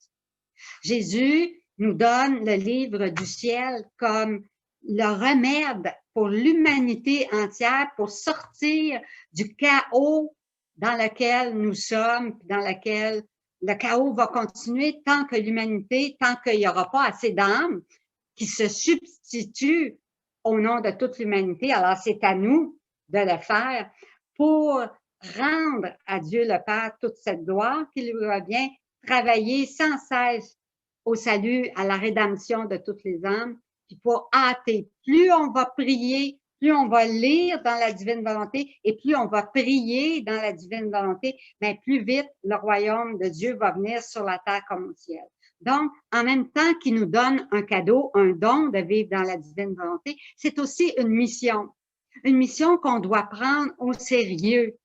Jésus nous donne le livre du ciel comme le remède pour l'humanité entière, pour sortir du chaos dans lequel nous sommes, dans lequel le chaos va continuer tant que l'humanité, tant qu'il n'y aura pas assez d'âmes qui se substituent au nom de toute l'humanité. Alors, c'est à nous de le faire pour rendre à Dieu le Père toute cette gloire qui lui revient, travailler sans cesse au salut, à la rédemption de toutes les âmes, puis pour hâter. Plus on va prier, plus on va lire dans la divine volonté et plus on va prier dans la divine volonté, mais plus vite le royaume de Dieu va venir sur la terre comme au ciel. Donc, en même temps qu'il nous donne un cadeau, un don de vivre dans la divine volonté, c'est aussi une mission qu'on doit prendre au sérieux.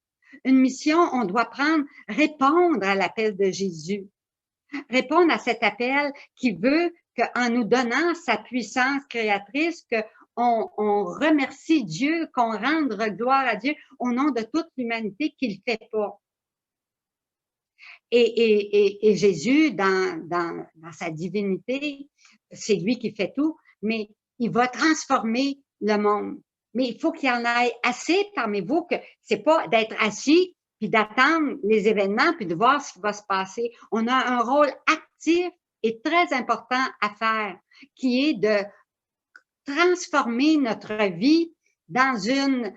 Une mission, on doit répondre à l'appel de Jésus. Répondre à cet appel qui veut qu'en nous donnant sa puissance créatrice, qu'on remercie Dieu, qu'on rende gloire à Dieu au nom de toute l'humanité qu'il ne fait pas. Et Jésus, dans sa divinité, c'est lui qui fait tout, mais il va transformer le monde. Mais il faut qu'il y en ait assez parmi vous que c'est pas d'être assis puis d'attendre les événements puis de voir ce qui va se passer. On a un rôle actif et très important à faire, qui est de transformer notre vie dans une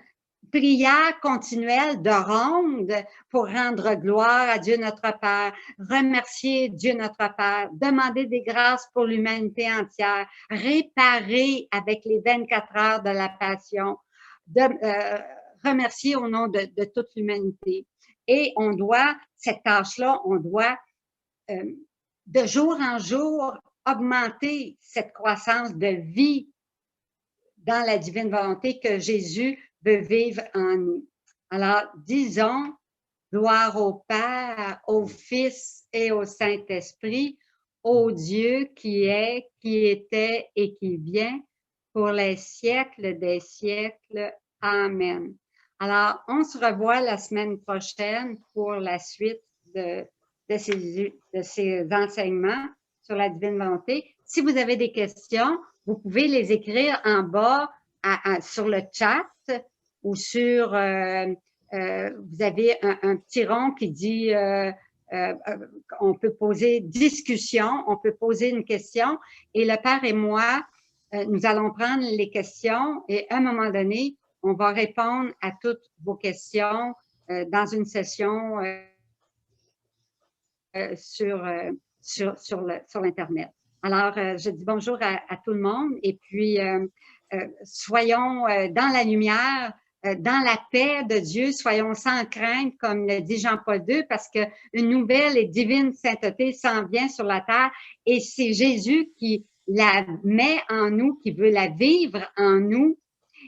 prière continuelle de ronde pour rendre gloire à Dieu notre Père, remercier Dieu notre Père, demander des grâces pour l'humanité entière, réparer avec les 24 heures de la Passion, remercier au nom de toute l'humanité. Et on doit, cette tâche-là, on doit de jour en jour augmenter cette croissance de vie dans la divine volonté que Jésus veut vivre en nous. Alors, disons, gloire au Père, au Fils et au Saint-Esprit, au Dieu qui est, qui était et qui vient, pour les siècles des siècles. Amen. Alors, on se revoit la semaine prochaine pour la suite de ces enseignements sur la divine volonté. Si vous avez des questions, vous pouvez les écrire en bas sur le chat ou sur, vous avez un petit rond qui dit, on peut poser discussion, on peut poser une question et le Père et moi, nous allons prendre les questions et à un moment donné, on va répondre à toutes vos questions dans une session sur l'Internet. Alors, je dis bonjour à tout le monde et puis soyons dans la lumière, dans la paix de Dieu, soyons sans crainte, comme le dit Jean-Paul II, parce qu'une nouvelle et divine sainteté s'en vient sur la terre et c'est Jésus qui la met en nous, qui veut la vivre en nous,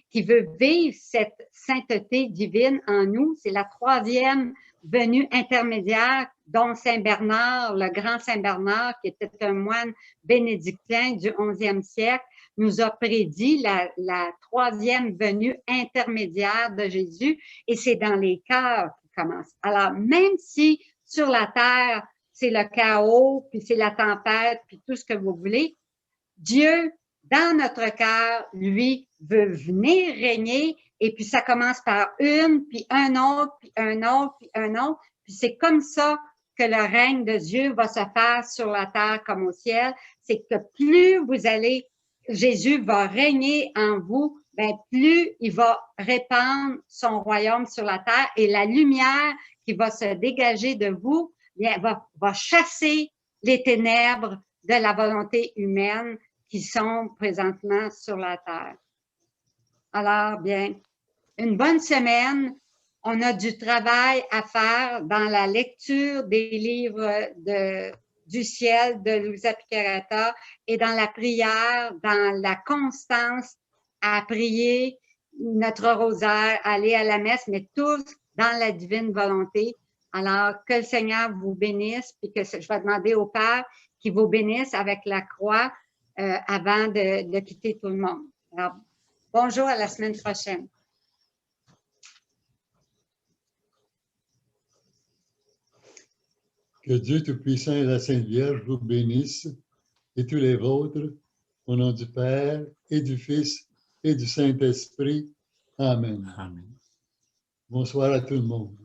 qui veut vivre cette sainteté divine en nous. C'est la troisième venue intermédiaire dont Saint Bernard, le grand Saint Bernard, qui était un moine bénédictin du 11e siècle, nous a prédit la troisième venue intermédiaire de Jésus, et c'est dans les cœurs qu'il commence. Alors, même si sur la terre, c'est le chaos, puis c'est la tempête, puis tout ce que vous voulez, Dieu, dans notre cœur, lui, veut venir régner, et puis ça commence par une, puis un autre, puis un autre, puis un autre, puis c'est comme ça que le règne de Dieu va se faire sur la terre comme au ciel. C'est que plus vous allez, Jésus va régner en vous, ben plus il va répandre son royaume sur la terre, et la lumière qui va se dégager de vous, bien, va chasser les ténèbres de la volonté humaine qui sont présentement sur la terre. Alors, bien, une bonne semaine. On a du travail à faire dans la lecture des livres du ciel de Luisa Piccarreta et dans la prière, dans la constance à prier notre rosaire, aller à la messe, mais tous dans la divine volonté. Alors, que le Seigneur vous bénisse, puis que je vais demander au Père qu'il vous bénisse avec la croix avant de quitter tout le monde. Alors, bonjour, à la semaine prochaine. Que Dieu Tout-Puissant et la Sainte Vierge vous bénissent et tous les vôtres, au nom du Père et du Fils et du Saint-Esprit. Amen. Amen. Bonsoir à tout le monde.